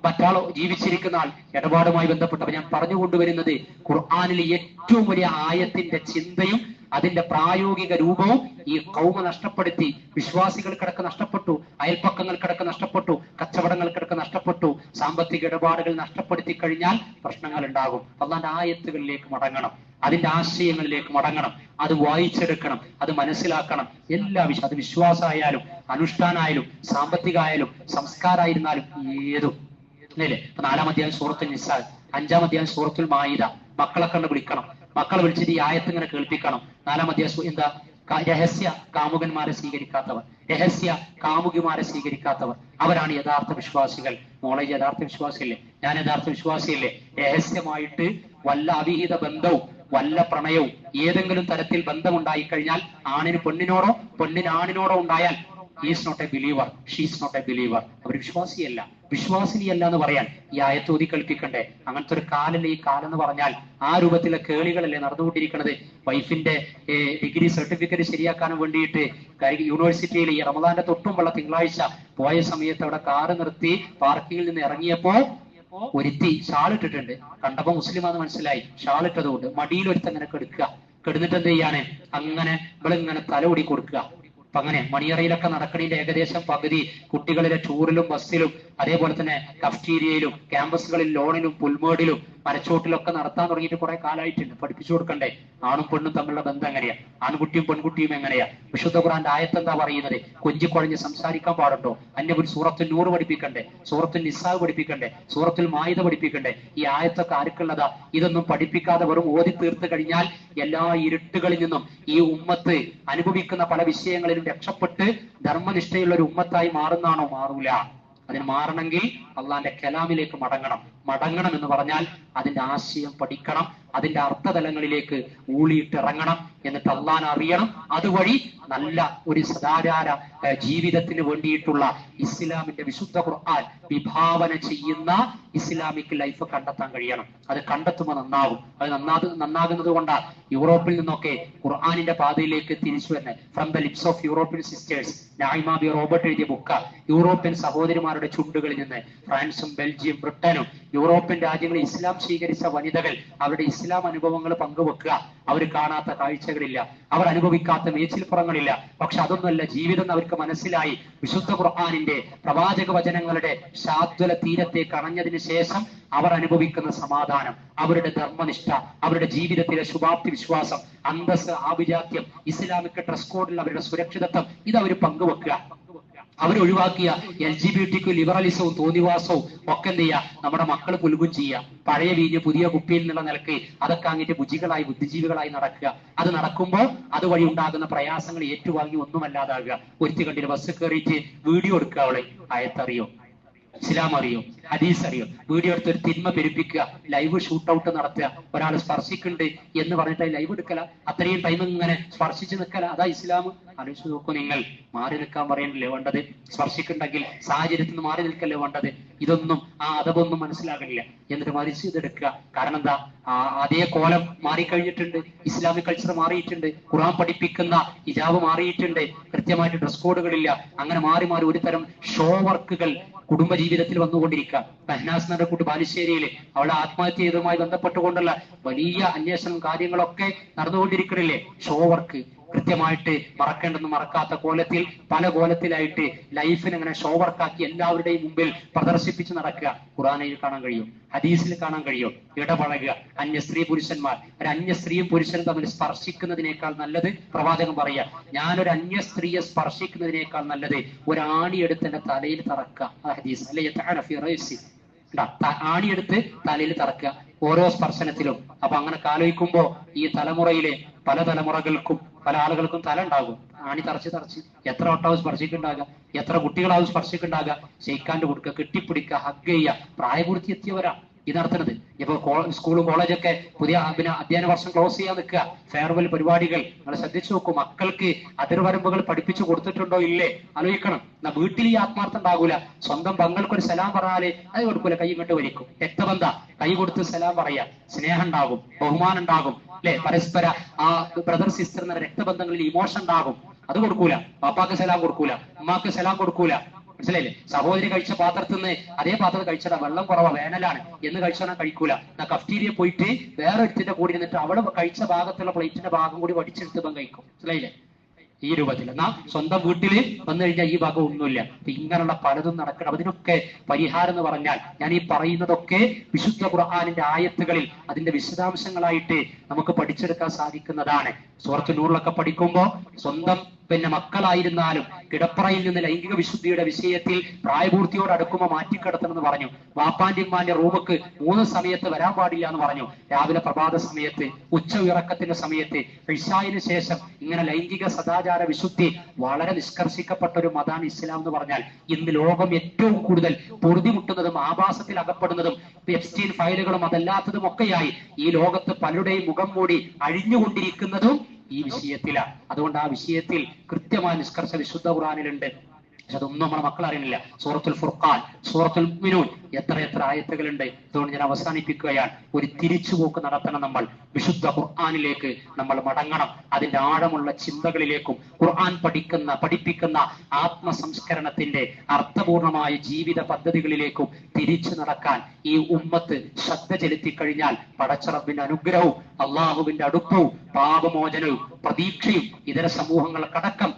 മറ്റാളോ ജീവിച്ചിരിക്കുന്ന ആൾ, ഇടപാടുമായി ബന്ധപ്പെട്ടവർ. ഞാൻ പറഞ്ഞുകൊണ്ടുവരുന്നത് ഖുർആനിലെ ഏറ്റവും വലിയ ആയത്തിന്റെ ചിന്തയും അതിന്റെ പ്രായോഗിക രൂപവും ഈ കൗമ നഷ്ടപ്പെടുത്തി. വിശ്വാസികൾക്കിടക്ക് നഷ്ടപ്പെട്ടു, അയൽപ്പക്കങ്ങൾക്കിടക്ക് നഷ്ടപ്പെട്ടു, കച്ചവടങ്ങൾക്കിടക്ക് നഷ്ടപ്പെട്ടു, സാമ്പത്തിക ഇടപാടുകൾ നഷ്ടപ്പെടുത്തി കഴിഞ്ഞാൽ പ്രശ്നങ്ങൾ ഉണ്ടാകും. അല്ലാണ്ട് ആയത്തുകളിലേക്ക് മടങ്ങണം, അതിന്റെ ആശയങ്ങളിലേക്ക് മടങ്ങണം, അത് വായിച്ചെടുക്കണം, അത് മനസ്സിലാക്കണം. എല്ലാ അത് വിശ്വാസമായാലും അനുഷ്ഠാനായാലും സാമ്പത്തികമായാലും സംസ്കാരമായിരുന്നാലും ഏതും അല്ലേ. ഇപ്പൊ 4-ാം അധ്യായം സൂറത്തുൽ നിസാ, 5-ാം അധ്യായം സൂറത്തുൽ മാഇദ. മക്കളെ കണ്ട് വിളിക്കണം, മക്കളെ വിളിച്ചിട്ട് ഈ ആയത്ത് ഇങ്ങനെ കേൾപ്പിക്കണം. 4-ാം അധ്യായം എന്താ? രഹസ്യ കാമുകന്മാരെ സ്വീകരിക്കാത്തവർ, രഹസ്യ കാമുകിമാരെ സ്വീകരിക്കാത്തവർ, അവരാണ് യഥാർത്ഥ വിശ്വാസികൾ. മോളെ യഥാർത്ഥ വിശ്വാസിയല്ലേ? ഞാൻ യഥാർത്ഥ വിശ്വാസിയല്ലേ? രഹസ്യമായിട്ട് വല്ല അവിഹിത ബന്ധവും വല്ല പ്രണയവും ഏതെങ്കിലും തരത്തിൽ ബന്ധമുണ്ടായി കഴിഞ്ഞാൽ, ആണിന് പെണ്ണിനോടോ പെണ്ണിന് ആണിനോടോ ഉണ്ടായാൽ, is not a believer, she's not a believer, അവർ വിശ്വാസിയല്ല, വിശ്വാസിനിയല്ല എന്ന് പറയാൻ ഈ ആയത്തോതി കൽപ്പിക്കണ്ടേ? അങ്ങനത്തെ ഒരു കാലല്ലേ ഈ കാലം എന്ന് പറഞ്ഞാൽ. ആ രൂപത്തിലെ കേളികളല്ലേ നടന്നുകൊണ്ടിരിക്കുന്നത്. വൈഫിന്റെ ഡിഗ്രി സർട്ടിഫിക്കറ്റ് ശരിയാക്കാനും വേണ്ടിയിട്ട് യൂണിവേഴ്സിറ്റിയിൽ ഈ റമദാന്റെ തൊട്ടുമുള്ള തിങ്കളാഴ്ച പോയ സമയത്ത് അവിടെ കാറ് നിർത്തി പാർക്കിങ്ങിൽ നിന്ന് ഇറങ്ങിയപ്പോ ഒരുത്തി ഷാളിട്ടിട്ടുണ്ട്. കണ്ടപ്പോ മുസ്ലിമാന്ന് മനസ്സിലായി. ഷാളിട്ടതുകൊണ്ട് മടിയിൽ ഒരുത്തങ്ങനെ കെടുക്കുക. കെടുന്നിട്ട് എന്ത് ചെയ്യാണ്? അങ്ങനെ ഇവളിങ്ങനെ തലമുടി കൊടുക്കുക. അപ്പൊ അങ്ങനെ മണിയറയിലൊക്കെ നടക്കണതിന്റെ ഏകദേശം പകുതി കുട്ടികളിലെ ടൂറിലും ബസ്സിലും അതേപോലെ തന്നെ കഫ്റ്റീരിയയിലും ക്യാമ്പസുകളിൽ ലോണിലും പുൽമേടിലും മരച്ചോട്ടിലൊക്കെ നടത്താൻ തുടങ്ങിയിട്ട് കുറെ കാലമായിട്ടുണ്ട്. പഠിപ്പിച്ചു കൊടുക്കണ്ടേ? ആണും പെണ്ണും തമ്മിലുള്ള ബന്ധം എങ്ങനെയാ? ആൺകുട്ടിയും പെൺകുട്ടിയും എങ്ങനെയാ? വിശുദ്ധ ഖുർആന്റെ ആയത്ത് എന്താ പറയുന്നത്? കൊഞ്ചിക്കുഴഞ്ഞ് സംസാരിക്കാൻ പാടുണ്ടോ? അന്യപുരി സൂറത്തുൽ നൂർ പഠിപ്പിക്കണ്ടേ? സൂറത്തുൽ നിസാ പഠിപ്പിക്കണ്ടേ? സൂറത്തുൽ മാഇദ പഠിപ്പിക്കണ്ടേ? ഈ ആയത്തൊക്കെ ആർക്കുള്ളതാ? ഇതൊന്നും പഠിപ്പിക്കാതെ വെറും ഓതി തീർത്ത് കഴിഞ്ഞാൽ എല്ലാ ഇരുട്ടുകളിൽ നിന്നും ഈ ഉമ്മത്ത് അനുഭവിക്കുന്ന പല വിഷയങ്ങളിലും രക്ഷപ്പെട്ട് ധർമ്മനിഷ്ഠയുള്ള ഒരു ഉമ്മത്തായി മാറുന്നാണോ? മാറൂല. അതിന് മാറണമെങ്കിൽ അള്ളാന്റെ കലാമിലേക്ക് മടങ്ങണം. മടങ്ങണം എന്ന് പറഞ്ഞാൽ അതിന്റെ ആശയം പഠിക്കണം, അതിന്റെ അർത്ഥതലങ്ങളിലേക്ക് ഊളിയിട്ടിറങ്ങണം, എന്നിട്ട് അള്ളാഹനെ അറിയണം. അതുവഴി നല്ല ഒരു സദാചാര ജീവിതത്തിന് വേണ്ടിയിട്ടുള്ള ഇസ്ലാമിന്റെ വിശുദ്ധ ഖുർആൻ വിഭാവന ചെയ്യുന്ന ഇസ്ലാമിക് ലൈഫ് കണ്ടെത്താൻ കഴിയണം. അത് കണ്ടെത്തുമ്പോൾ നന്നാവും. അത് നന്നാകുന്നത് കൊണ്ടാണ് യൂറോപ്പിൽ നിന്നൊക്കെ ഖുർആനിന്റെ പാതയിലേക്ക് തിരിച്ചു വരുന്നത്. From the lips of European sisters, Naima B Robert എഴുതിയ ബുക്ക്. യൂറോപ്യൻ സഹോദരിമാരുടെ ചുണ്ടുകളിൽ നിന്ന് ഫ്രാൻസും ബെൽജിയം ബ്രിട്ടനും യൂറോപ്യൻ രാജ്യങ്ങളിൽ ഇസ്ലാം സ്വീകരിച്ച വനിതകൾ അവരുടെ ഇസ്ലാം അനുഭവങ്ങൾ പങ്കുവെക്കുക. അവർ കാണാത്ത കാഴ്ചകളില്ല, അവർ അനുഭവിക്കാത്ത മേച്ചിൽപ്പുറങ്ങളില്ല. പക്ഷെ അതൊന്നുമല്ല ജീവിതം അവർക്ക് മനസ്സിലായി. വിശുദ്ധ ഖുർആനിന്റെ പ്രവാചക വചനങ്ങളുടെ ശാദ്വല തീരത്തേക്ക് അണഞ്ഞതിന് ശേഷം അവർ അനുഭവിക്കുന്ന സമാധാനം, അവരുടെ ധർമ്മനിഷ്ഠ, അവരുടെ ജീവിതത്തിലെ ശുഭാപ്തി വിശ്വാസം, അന്തസ്, ആഭിജാത്യം, ഇസ്ലാമിക് ഡ്രസ് കോഡിൽ അവരുടെ സുരക്ഷിതത്വം, ഇത് അവർ പങ്കുവെക്കുക. അവരൊഴിവാക്കിയ LGBT ലിബറലിസവും തോന്നിവാസവും ഒക്കെ എന്ത് ചെയ്യുക, നമ്മുടെ മക്കൾ പുലുകും ചെയ്യുക. പഴയ വീഞ്ഞ് പുതിയ കുപ്പിയിൽ നിന്നുള്ള നിലക്ക് അതൊക്കെ അങ്ങേറ്റ് ബുദ്ധികളായി ബുദ്ധിജീവികളായി നടക്കുക. അത് നടക്കുമ്പോൾ അതുവഴി ഉണ്ടാകുന്ന പ്രയാസങ്ങൾ ഏറ്റുവാങ്ങി ഒന്നുമല്ലാതാകുക. ഒരുത്തി കണ്ടില്ല ബസ് കയറിയിട്ട് വീഡിയോ എടുക്കുക, അവളെ ആയത്തറിയോ, ഇസ്ലാം അറിയോ, ഹദീസ് അറിയോ, വീഡിയോ എടുത്ത് ഒരു തിന്മ പെരുപ്പിക്കുക, ലൈവ് ഷൂട്ട് ഔട്ട് നടത്തുക. ഒരാൾ സ്പർശിക്കുന്നുണ്ട് എന്ന് പറഞ്ഞിട്ട് ലൈവ് എടുക്കല, അത്രയും ടൈം ഇങ്ങനെ സ്പർശിച്ച് നിൽക്കല. അതാ ഇസ്ലാം. ആലോചിച്ച് നോക്കൂ നിങ്ങൾ. മാറി നിൽക്കാൻ പറയണല്ലേ വേണ്ടത്? സ്പർശിക്കുന്നുണ്ടെങ്കിൽ സാഹചര്യത്തിൽ നിന്ന് മാറി നിൽക്കല്ലേ വേണ്ടത്? ഇതൊന്നും ആ അതൊന്നും മനസ്സിലാകണില്ല. എന്നിട്ട് മരിച്ചു ഇതെടുക്കുക. കാരണം എന്താ, അതേ കോലം മാറിക്കഴിഞ്ഞിട്ടുണ്ട്, ഇസ്ലാമിക് കൾച്ചർ മാറിയിട്ടുണ്ട്, ഖുർആൻ പഠിപ്പിക്കുന്ന ഹിജാബ് മാറിയിട്ടുണ്ട്, കൃത്യമായിട്ട് ഡ്രസ് കോഡുകളില്ല. അങ്ങനെ മാറി മാറി ഒരു തരം ഷോ വർക്കുകൾ കുടുംബജീവിതത്തിൽ വന്നുകൊണ്ടിരിക്കുക. ബഹ്നാസ് നഗർ കൂട്ട് ബാലുശ്ശേരിയിൽ അവളുടെ ആത്മഹത്യ ചെയ്തതുമായി ബന്ധപ്പെട്ടുകൊണ്ടുള്ള വലിയ അന്വേഷണം കാര്യങ്ങളൊക്കെ നടന്നുകൊണ്ടിരിക്കണില്ലേ? ഷോ വർക്ക് കൃത്യമായിട്ട് മറക്കേണ്ടെന്ന് മറക്കാത്ത കോലത്തിൽ പല കോലത്തിലായിട്ട് ലൈഫിന് അങ്ങനെ ഷോ വർക്കാക്കി എല്ലാവരുടെയും മുമ്പിൽ പ്രദർശിപ്പിച്ച് നടക്കുക. ഖുർആനിൽ കാണാൻ കഴിയും, ഹദീസിൽ കാണാൻ കഴിയും. ഇടപഴകുക. അന്യ സ്ത്രീ പുരുഷന്മാർ, ഒരു അന്യ സ്ത്രീയും പുരുഷനും തമ്മിൽ സ്പർശിക്കുന്നതിനേക്കാൾ നല്ലത്, പ്രവാചകൻ പറയാ, ഞാനൊരു അന്യ സ്ത്രീയെ സ്പർശിക്കുന്നതിനേക്കാൾ നല്ലത് ഒരാണിയെടുത്ത് എന്റെ തലയിൽ തറക്കുക. ഹദീസ് അല്ലെ, ആണിയെടുത്ത് തലയിൽ തറക്കുക ഓരോ സ്പർശനത്തിലും. അപ്പൊ അങ്ങനെ ആലോചിക്കുമ്പോ ഈ തലമുറയിലെ പല തലമുറകൾക്കും പല ആളുകൾക്കും തല ഉണ്ടാകും. ആണി തറച്ച് എത്ര വട്ടാവും സ്പർശിക്കുണ്ടാകുക, എത്ര കുട്ടികളാവും സ്പർശിക്കുണ്ടാകുക. ഷെയ്ക്കാൻ്റെ കൊടുക്കുക, കെട്ടിപ്പിടിക്കുക, ഹഗ് ചെയ്യുക. പ്രായപൂർത്തി എത്തിയവരാ ഇത് നടത്തുന്നത്. ഇപ്പൊ സ്കൂളും കോളേജൊക്കെ പുതിയ അധ്യയന വർഷം ക്ലോസ് ചെയ്യാൻ നിൽക്കുക, ഫെയർവെൽ പരിപാടികൾ. നിങ്ങൾ ശ്രദ്ധിച്ചു നോക്കൂ, മക്കൾക്ക് അതിർവരമ്പുകൾ പഠിപ്പിച്ചു കൊടുത്തിട്ടുണ്ടോ ഇല്ലേ ആലോചിക്കണം. എന്നാ വീട്ടിൽ ഈ ആത്മാർത്ഥം ഉണ്ടാകൂല. സ്വന്തം പങ്ങൾക്കൊരു സലാം പറഞ്ഞാല് അത് കൊടുക്കൂല, കൈ ഇങ്ങോട്ട് വലിക്കും. രക്തബന്ധ കൈ കൊടുത്ത് സലാം പറയാ, സ്നേഹം ഉണ്ടാകും, ബഹുമാനം ഉണ്ടാകും, അല്ലെ? പരസ്പര ആ ബ്രദർ സിസ്റ്റർ എന്ന രക്തബന്ധങ്ങളിൽ ഇമോഷൻ ഉണ്ടാകും. അത് കൊടുക്കൂല. പാപ്പാക്ക് സലാം കൊടുക്കൂല, ഉമ്മാക്ക് സലാം കൊടുക്കൂല. മനസ്സിലായില്ലേ? സഹോദരി കഴിച്ച പാത്രത്തിൽ നിന്ന് അതേ പാത്രത്തിൽ കഴിച്ചടാ, വെള്ളം കുറവാ, വേനലാണ് എന്ന് കഴിച്ചാൽ കഴിക്കൂല. എന്നാ കഫ്റ്റീരിയ പോയിട്ട് വേറെ ഒരുത്തിന്റെ കൂടി നിന്നിട്ട് അവള് കഴിച്ച ഭാഗത്തുള്ള പ്ലേറ്റിന്റെ ഭാഗം കൂടി വടിച്ചെടുത്ത് കഴിക്കും. മനസ്സിലായില്ലേ? ഈ രൂപത്തിൽ. എന്നാ സ്വന്തം വീട്ടില് വന്നു കഴിഞ്ഞാൽ ഈ ഭാഗം ഒന്നുമില്ല. ഇങ്ങനെയുള്ള പലതും നടക്കണം. അതിനൊക്കെ പരിഹാരം എന്ന് പറഞ്ഞാൽ ഞാൻ ഈ പറയുന്നതൊക്കെ വിശുദ്ധ ഖുർആനിന്റെ ആയത്തുകളിൽ അതിന്റെ വിശദാംശങ്ങളായിട്ട് നമുക്ക് പഠിച്ചെടുക്കാൻ സാധിക്കുന്നതാണ്. സൂറത്തുൽ നൂറിലൊക്കെ പഠിക്കുമ്പോ സ്വന്തം മക്കളായിരുന്നാലും കിടപ്പറയിൽ നിന്ന് ലൈംഗിക വിശുദ്ധിയുടെ വിഷയത്തിൽ പ്രായപൂർത്തിയോട് അടുക്കുമ്പോൾ മാറ്റിക്കിടത്തണമെന്ന് പറഞ്ഞു. വാപ്പാന്റെ ഉമ്മാന്റെ റൂമുക്ക് 3 സമയത്ത് വരാൻ പാടില്ല എന്ന് പറഞ്ഞു. രാവിലെ പ്രഭാത സമയത്ത്, ഉച്ച ഇറക്കത്തിന്റെ സമയത്ത്, ഇശായിന് ശേഷം. ഇങ്ങനെ ലൈംഗിക സദാചാര വിശുദ്ധി വളരെ നിഷ്കർഷിക്കപ്പെട്ട ഒരു മതാണ് ഇസ്ലാം എന്ന് പറഞ്ഞാൽ. ഇന്ന് ലോകം ഏറ്റവും കൂടുതൽ പൊറുതിമുട്ടുന്നതും ആഭാസത്തിൽ അകപ്പെടുന്നതും എപ്സ്റ്റീൻ ഫയലുകളും അതല്ലാത്തതും ഒക്കെയായി ഈ ലോകത്ത് പലരുടെയും മുഖം മൂടി അഴിഞ്ഞുകൊണ്ടിരിക്കുന്നതും ഈ വിഷയത്തിലാണ്. അതുകൊണ്ട് ആ വിഷയത്തിൽ കൃത്യമായ നിഷ്കർഷ വിശുദ്ധ ഖുർആനിലുണ്ട്. പക്ഷെ അതൊന്നും നമ്മുടെ മക്കൾ അറിയുന്നില്ല. സൂറത്തുൽ ഫുർഖാൻ, സൂറത്തുൽ മുഅ്മിനൂൻ, എത്ര ആയത്തുകളുണ്ട്. അതുകൊണ്ട് ഞാൻ അവസാനിപ്പിക്കുകയാണ്. ഒരു തിരിച്ചുപോക്ക് നടത്തണം. നമ്മൾ വിശുദ്ധ ഖുർആനിലേക്ക് നമ്മൾ മടങ്ങണം. അതിന്റെ ആഴമുള്ള ചിന്തകളിലേക്കും ഖുർആൻ പഠിപ്പിക്കുന്ന ആത്മസംസ്കരണത്തിന്റെ അർത്ഥപൂർണമായ ജീവിത പദ്ധതികളിലേക്കും തിരിച്ചു നടക്കാൻ ഈ ഉമ്മത്ത് ശ്രദ്ധ ചെലുത്തി കഴിഞ്ഞാൽ പടച്ച റബ്ബിന്റെ അനുഗ്രഹവും അള്ളാഹുവിന്റെ അടുപ്പവും പാപമോചനവും പ്രതീക്ഷയും ഇതര സമൂഹങ്ങൾക്കടക്കം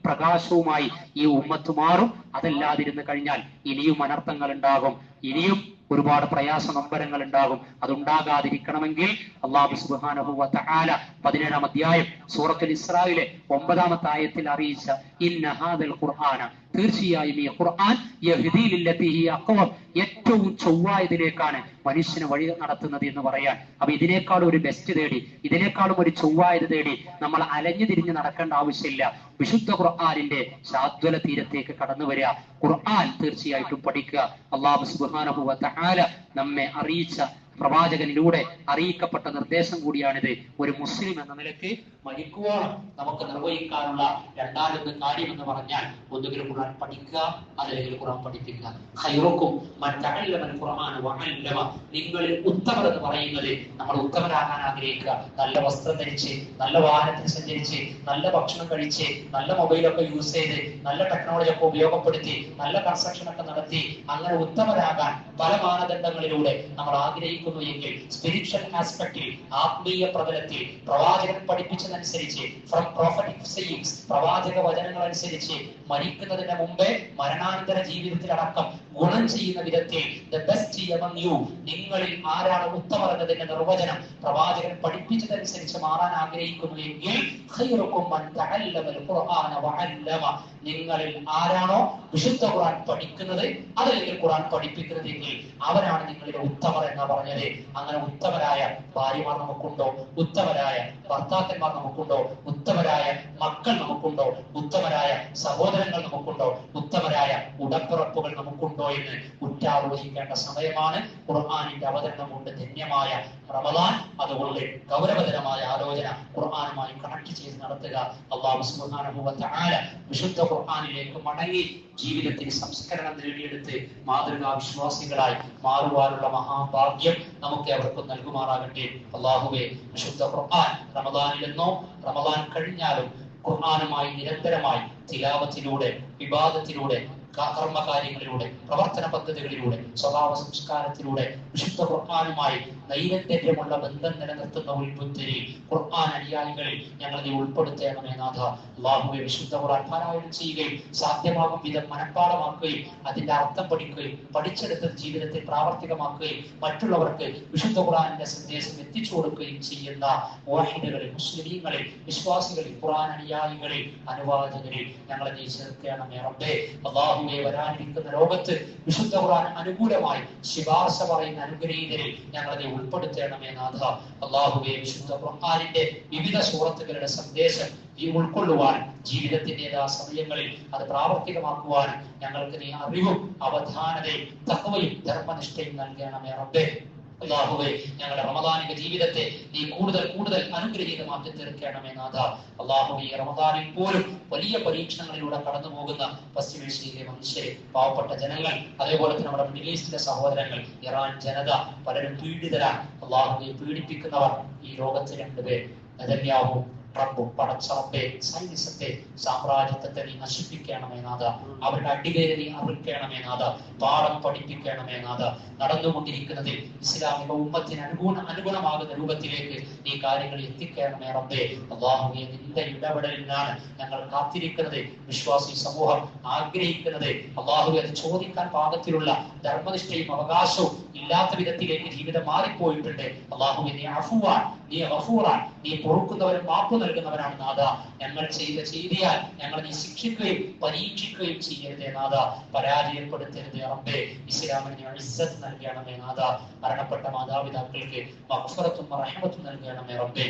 പ്രകാശവുമായി ഈ ഉമ്മത്ത് മാറും. അതല്ലാതിരുന്ന് കഴിഞ്ഞാൽ ഇനിയും അനർത്ഥങ്ങൾ ഉണ്ടാകും, ഇനിയും ഒരുപാട് പ്രയാസ നൊമ്പരങ്ങൾ ഉണ്ടാകും. അതുണ്ടാകാതിരിക്കണമെങ്കിൽ അല്ലാഹു സുബ്ഹാനഹു വ തആല 17-ാം അധ്യായം സൂറത്തുൽ ഇസ്രായിലെ 9-ാമത്തെ ആയത്തിൽ അറിയിച്ച ഇന്ന ഹാദൽ ഖുർആന, തീർച്ചയായും ഈ ഖുർആൻ യഹ്ദീ ലില്ലതി ഹിയ അഖ്വം, ഏറ്റവും ചൊവ്വായതിലേക്കാണ് മനുഷ്യനെ വഴി നടത്തുന്നത് എന്ന് പറയാൻ. അപ്പൊ ഇതിനേക്കാളും ഒരു ബെസ്റ്റ് തേടി, ഇതിനേക്കാളും ഒരു ചൊവ്വായത് തേടി നമ്മൾ അലഞ്ഞു തിരിഞ്ഞ് നടക്കേണ്ട ആവശ്യമില്ല. വിശുദ്ധ ഖുർആനിന്റെ ശാദ്വല തീരത്തേക്ക് കടന്നു വരിക, ഖുർആൻ തീർച്ചയായിട്ടും പഠിക്കുക. അല്ലാഹു സുബ്ഹാനഹു വ തആല നമ്മെ അറിയിച്ച പ്രവാചകനിലൂടെ അറിയിക്കപ്പെട്ട നിർദ്ദേശം കൂടിയാണിത്. ഒരു മുസ്ലിം എന്ന നിലയ്ക്ക് മരിക്കുവോളം നമുക്ക് നിർവഹിക്കാനുള്ള രണ്ടാമത്തെ കാര്യം എന്ന് പറഞ്ഞാൽ ഒന്നുകിൽ ഖുർആൻ പഠിക്കുക, അല്ലെങ്കിൽ ഖുർആൻ പഠിപ്പിക്കുക. ഖൈറുക്കും മൻ തഅല്ലമൽ ഖുർആന വഅല്ലമ. നിങ്ങളിൽ ഉത്തമർ എന്ന് പറയുന്നത് നമ്മൾ ഉത്തമരാകാൻ ആഗ്രഹിക്കുക. നല്ല വസ്ത്രം ധരിച്ച്, നല്ല വാഹനത്തിൽ സഞ്ചരിച്ച്, നല്ല ഭക്ഷണം കഴിച്ച്, നല്ല മൊബൈലൊക്കെ യൂസ് ചെയ്ത്, നല്ല ടെക്നോളജി ഒക്കെ ഉപയോഗപ്പെടുത്തി, നല്ല കൺസ്ട്രക്ഷൻ ഒക്കെ നടത്തി അങ്ങനെ ഉത്തമരാകാൻ പല മാനദണ്ഡങ്ങളിലൂടെ നമ്മൾ ആഗ്രഹിക്കുന്നു എങ്കിൽ സ്പിരിച്വൽ ആസ്പെക്റ്റിൽ, ആത്മീയ പ്രതലത്തിൽ പ്രവാചകൻ പഠിപ്പിച്ചതനുസരിച്ച് ഫ്രം പ്രോഫറ്റിക് സെയിങ്സ്, പ്രവാചക വചനങ്ങൾ അനുസരിച്ച് മരിക്കുന്നതിന് മുമ്പേ മരണാനന്തര ജീവിതത്തിൽ അടക്കം ഗുണം ചെയ്യുന്ന വിധത്തിൽ ദ ബെസ്റ്റ് എമംഗ് യു, നിങ്ങളിൽ ആരാണ് ഉത്തമർ എന്നതിന്റെ നിർവചനം പ്രവാചകൻ പഠിപ്പിച്ചതനുസരിച്ച് മാറാൻ ആഗ്രഹിക്കുന്നു എങ്കിൽ ഖൈറുക്കും മൻ തഅല്ലമൽ ഖുർആന വഅല്ലമ. നിങ്ങളിൽ ആരാണോ വിശുദ്ധ ഖുർആൻ പഠിക്കുന്നത് അതല്ലെങ്കിൽ ഖുർആൻ പഠിപ്പിക്കുന്നത് എങ്കിൽ അവരാണ് നിങ്ങളുടെ ഉത്തമർ എന്നാ പറഞ്ഞത്. അങ്ങനെ ഉത്തമരായ ഭാര്യമാർ നമുക്കുണ്ടോ? ഉത്തമരായ ഭർത്താക്കന്മാർ നമുക്കുണ്ടോ? ഉത്തമരായ മക്കൾ നമുക്കുണ്ടോ? ഉത്തമരായ സഹോദരങ്ങൾ നമുക്കുണ്ടോ? ഉത്തമരായ ഉടപ്പിറപ്പുകൾ നമുക്കുണ്ടോ എന്ന് ഉറ്റാലോചിക്കേണ്ട സമയമാണ്. ഖുർആനിന്റെ അവതരണം കൊണ്ട് ധന്യമായ റമദാൻ. അതുകൊണ്ട് ഗൗരവതരമായ ആലോചന ഖുർആനുമായി കണക്ട് ചെയ്ത് നടത്തുക. അല്ലാഹു സുബ്ഹാനഹു വ തആല വിശുദ്ധ ഖുർആനിലേക്ക് മടങ്ങി ജീവിതത്തിൽ സംസ്കരണം നേടിയെടുത്ത് മാതൃകാ വിശ്വാസികളായി മാറുവാനുള്ള മഹാഭാഗ്യം നമുക്ക് അവർക്കും നൽകുമാറാകട്ടെ. അല്ലാഹുവേ, വിശുദ്ധ ഖുർആൻ റമദാനിലെന്നോ റമദാൻ കഴിഞ്ഞാലും ഖുർആനുമായി നിരന്തരമായി തിലാവത്തിലൂടെ, വിവാദത്തിലൂടെ, കർമ്മകാര്യങ്ങളിലൂടെ, പ്രവർത്തന പദ്ധതികളിലൂടെ, സ്വഭാവ സംസ്കാരത്തിലൂടെ വിശുദ്ധ ഖുർആനുമായി നൈരന്തര്യമുള്ള ബന്ധം നിലനിർത്തുന്ന ഉൾബുദ്ധരി ഖുർആൻ അനുയായികളിൽ ഞങ്ങൾ നീ ഉൾപ്പെടുത്തേണമേ നാഥ. അല്ലാഹുവേ, വിശുദ്ധ ഖുർആൻ പാരായണം ചെയ്യുകയും സാധ്യമാകും വിധം മനഃപ്പാഠമാക്കുകയും അതിന്റെ അർത്ഥം പഠിക്കുകയും പഠിച്ചെടുത്ത് ജീവിതത്തിൽ പ്രാവർത്തികമാക്കുകയും മറ്റുള്ളവർക്ക് വിശുദ്ധ ഖുർആനിന്റെ സന്ദേശം എത്തിച്ചു കൊടുക്കുകയും ചെയ്യുന്ന മുവഹിദുകളിൽ, മുസ്ലിമീങ്ങളിൽ, വിശ്വാസികളിൽ, ഖുർആൻ അനുയായികളിൽ, അനുവാചകരിൽ ഞങ്ങളെ നീ ചേർക്കണമേ റബ്ബേ. അല്ലാഹുവേ, വരാനിരിക്കുന്ന ലോകത്ത് വിശുദ്ധ ഖുർആൻ അനുകൂലമായി ശുപാർശ പറയുന്ന അനുഗ്രഹീതരിൽ ഞങ്ങളെ നീ ഉൾപ്പെടുത്തണമേ നാഥ. അല്ലാഹുവേ, വിശുദ്ധ ഖുർആനിന്റെ വിവിധ സൂറത്തുകളുടെ സന്ദേശം ഈ ഉൾക്കൊള്ളുവാൻ ജീവിതത്തിൻ്റെതാ സമയങ്ങളിൽ അത് പ്രാവർത്തികമാക്കുവാൻ ഞങ്ങൾക്ക് നീ അറിവും അവധാനതയും തഖ്വയും ധർമ്മനിഷ്ഠയും നൽകണമേ റബ്ബേ. അല്ലാഹുവേ, ഞങ്ങളുടെ റമദാനിക ജീവിതത്തെ നീ കൂടുതൽ കൂടുതൽ അനുഗ്രഹീതമാക്കി തീർക്കണമേ നാഥ. അല്ലാഹുവേ, റമദാനിൽ പോലും വലിയ പരീക്ഷണങ്ങളിലൂടെ കടന്നു പോകുന്ന പശ്ചിമേഷ്യയിലെ മനുഷ്യരെ, പാവപ്പെട്ട ജനങ്ങൾ, അതേപോലെ തന്നെ നമ്മുടെ മിഡിൽ ഈസ്റ്റിലെ സഹോദരങ്ങൾ, ഇറാൻ ജനത പലരും പീഡിതരാണ്. അല്ലാഹുവേ, പീഡിപ്പിക്കുന്നവർ ഈ ലോകത്ത് രണ്ടുപേർ, നെതന്യാഹു ട്രംപും. പടച്ചറപ്പെ, സൈനിസത്തെ, സാമ്രാജ്യത്തെ നീ നശിപ്പിക്കണമേ നാഥ. അവരുടെ അടിവേരെ നീ അറിയിക്കണമേ നാഥ. പാഠം പഠിപ്പിക്കണമേ നാഥ. നടന്നുകൊണ്ടിരിക്കുന്നതിൽ ഇസ്ലാമിക ഉമ്മത്തിന് അനുഗുണമാകുന്ന രൂപത്തിലേക്ക് നീ കാര്യങ്ങൾ എത്തിക്കണമേ റബ്ബേ. അല്ലാഹുവേ, നിന്റെ ഇടപെടലിനാണ് ഞങ്ങൾ കാത്തിരിക്കുന്നത്, വിശ്വാസി സമൂഹം ആഗ്രഹിക്കുന്നത്. അല്ലാഹുവേ, അത് ചോദിക്കാൻ പാകത്തിലുള്ള ധർമ്മനിഷ്ഠയും അവകാശവും ഇല്ലാത്ത വിധത്തിലേക്ക് ജീവിതം മാറിപ്പോയിട്ടുണ്ട്. അല്ലാഹുവേ, നീ അഫുവാൻ, നീ ഗഫൂറാൻ, നീ പൊറുക്കുന്നവരും മാപ്പ് നൽകുന്നവരാണ് നാഥ. ഞങ്ങൾ ചെയ്തിയാൽ ഞങ്ങൾ നീ ശിക്ഷിക്കുകയും പരീക്ഷിക്കുകയും ചെയ്യരുതേ നാഥ. പരാജയപ്പെടുത്തരുതേ റബ്ബേ. ഇസ്ലാമിന് നീ ഇസ്സത്ത് നൽകണമേ നാഥ. മരണപ്പെട്ട മാതാപിതാക്കൾക്ക് മഗ്ഫിറത്തും റഹ്മത്തും നൽകണമേ റബ്ബേ.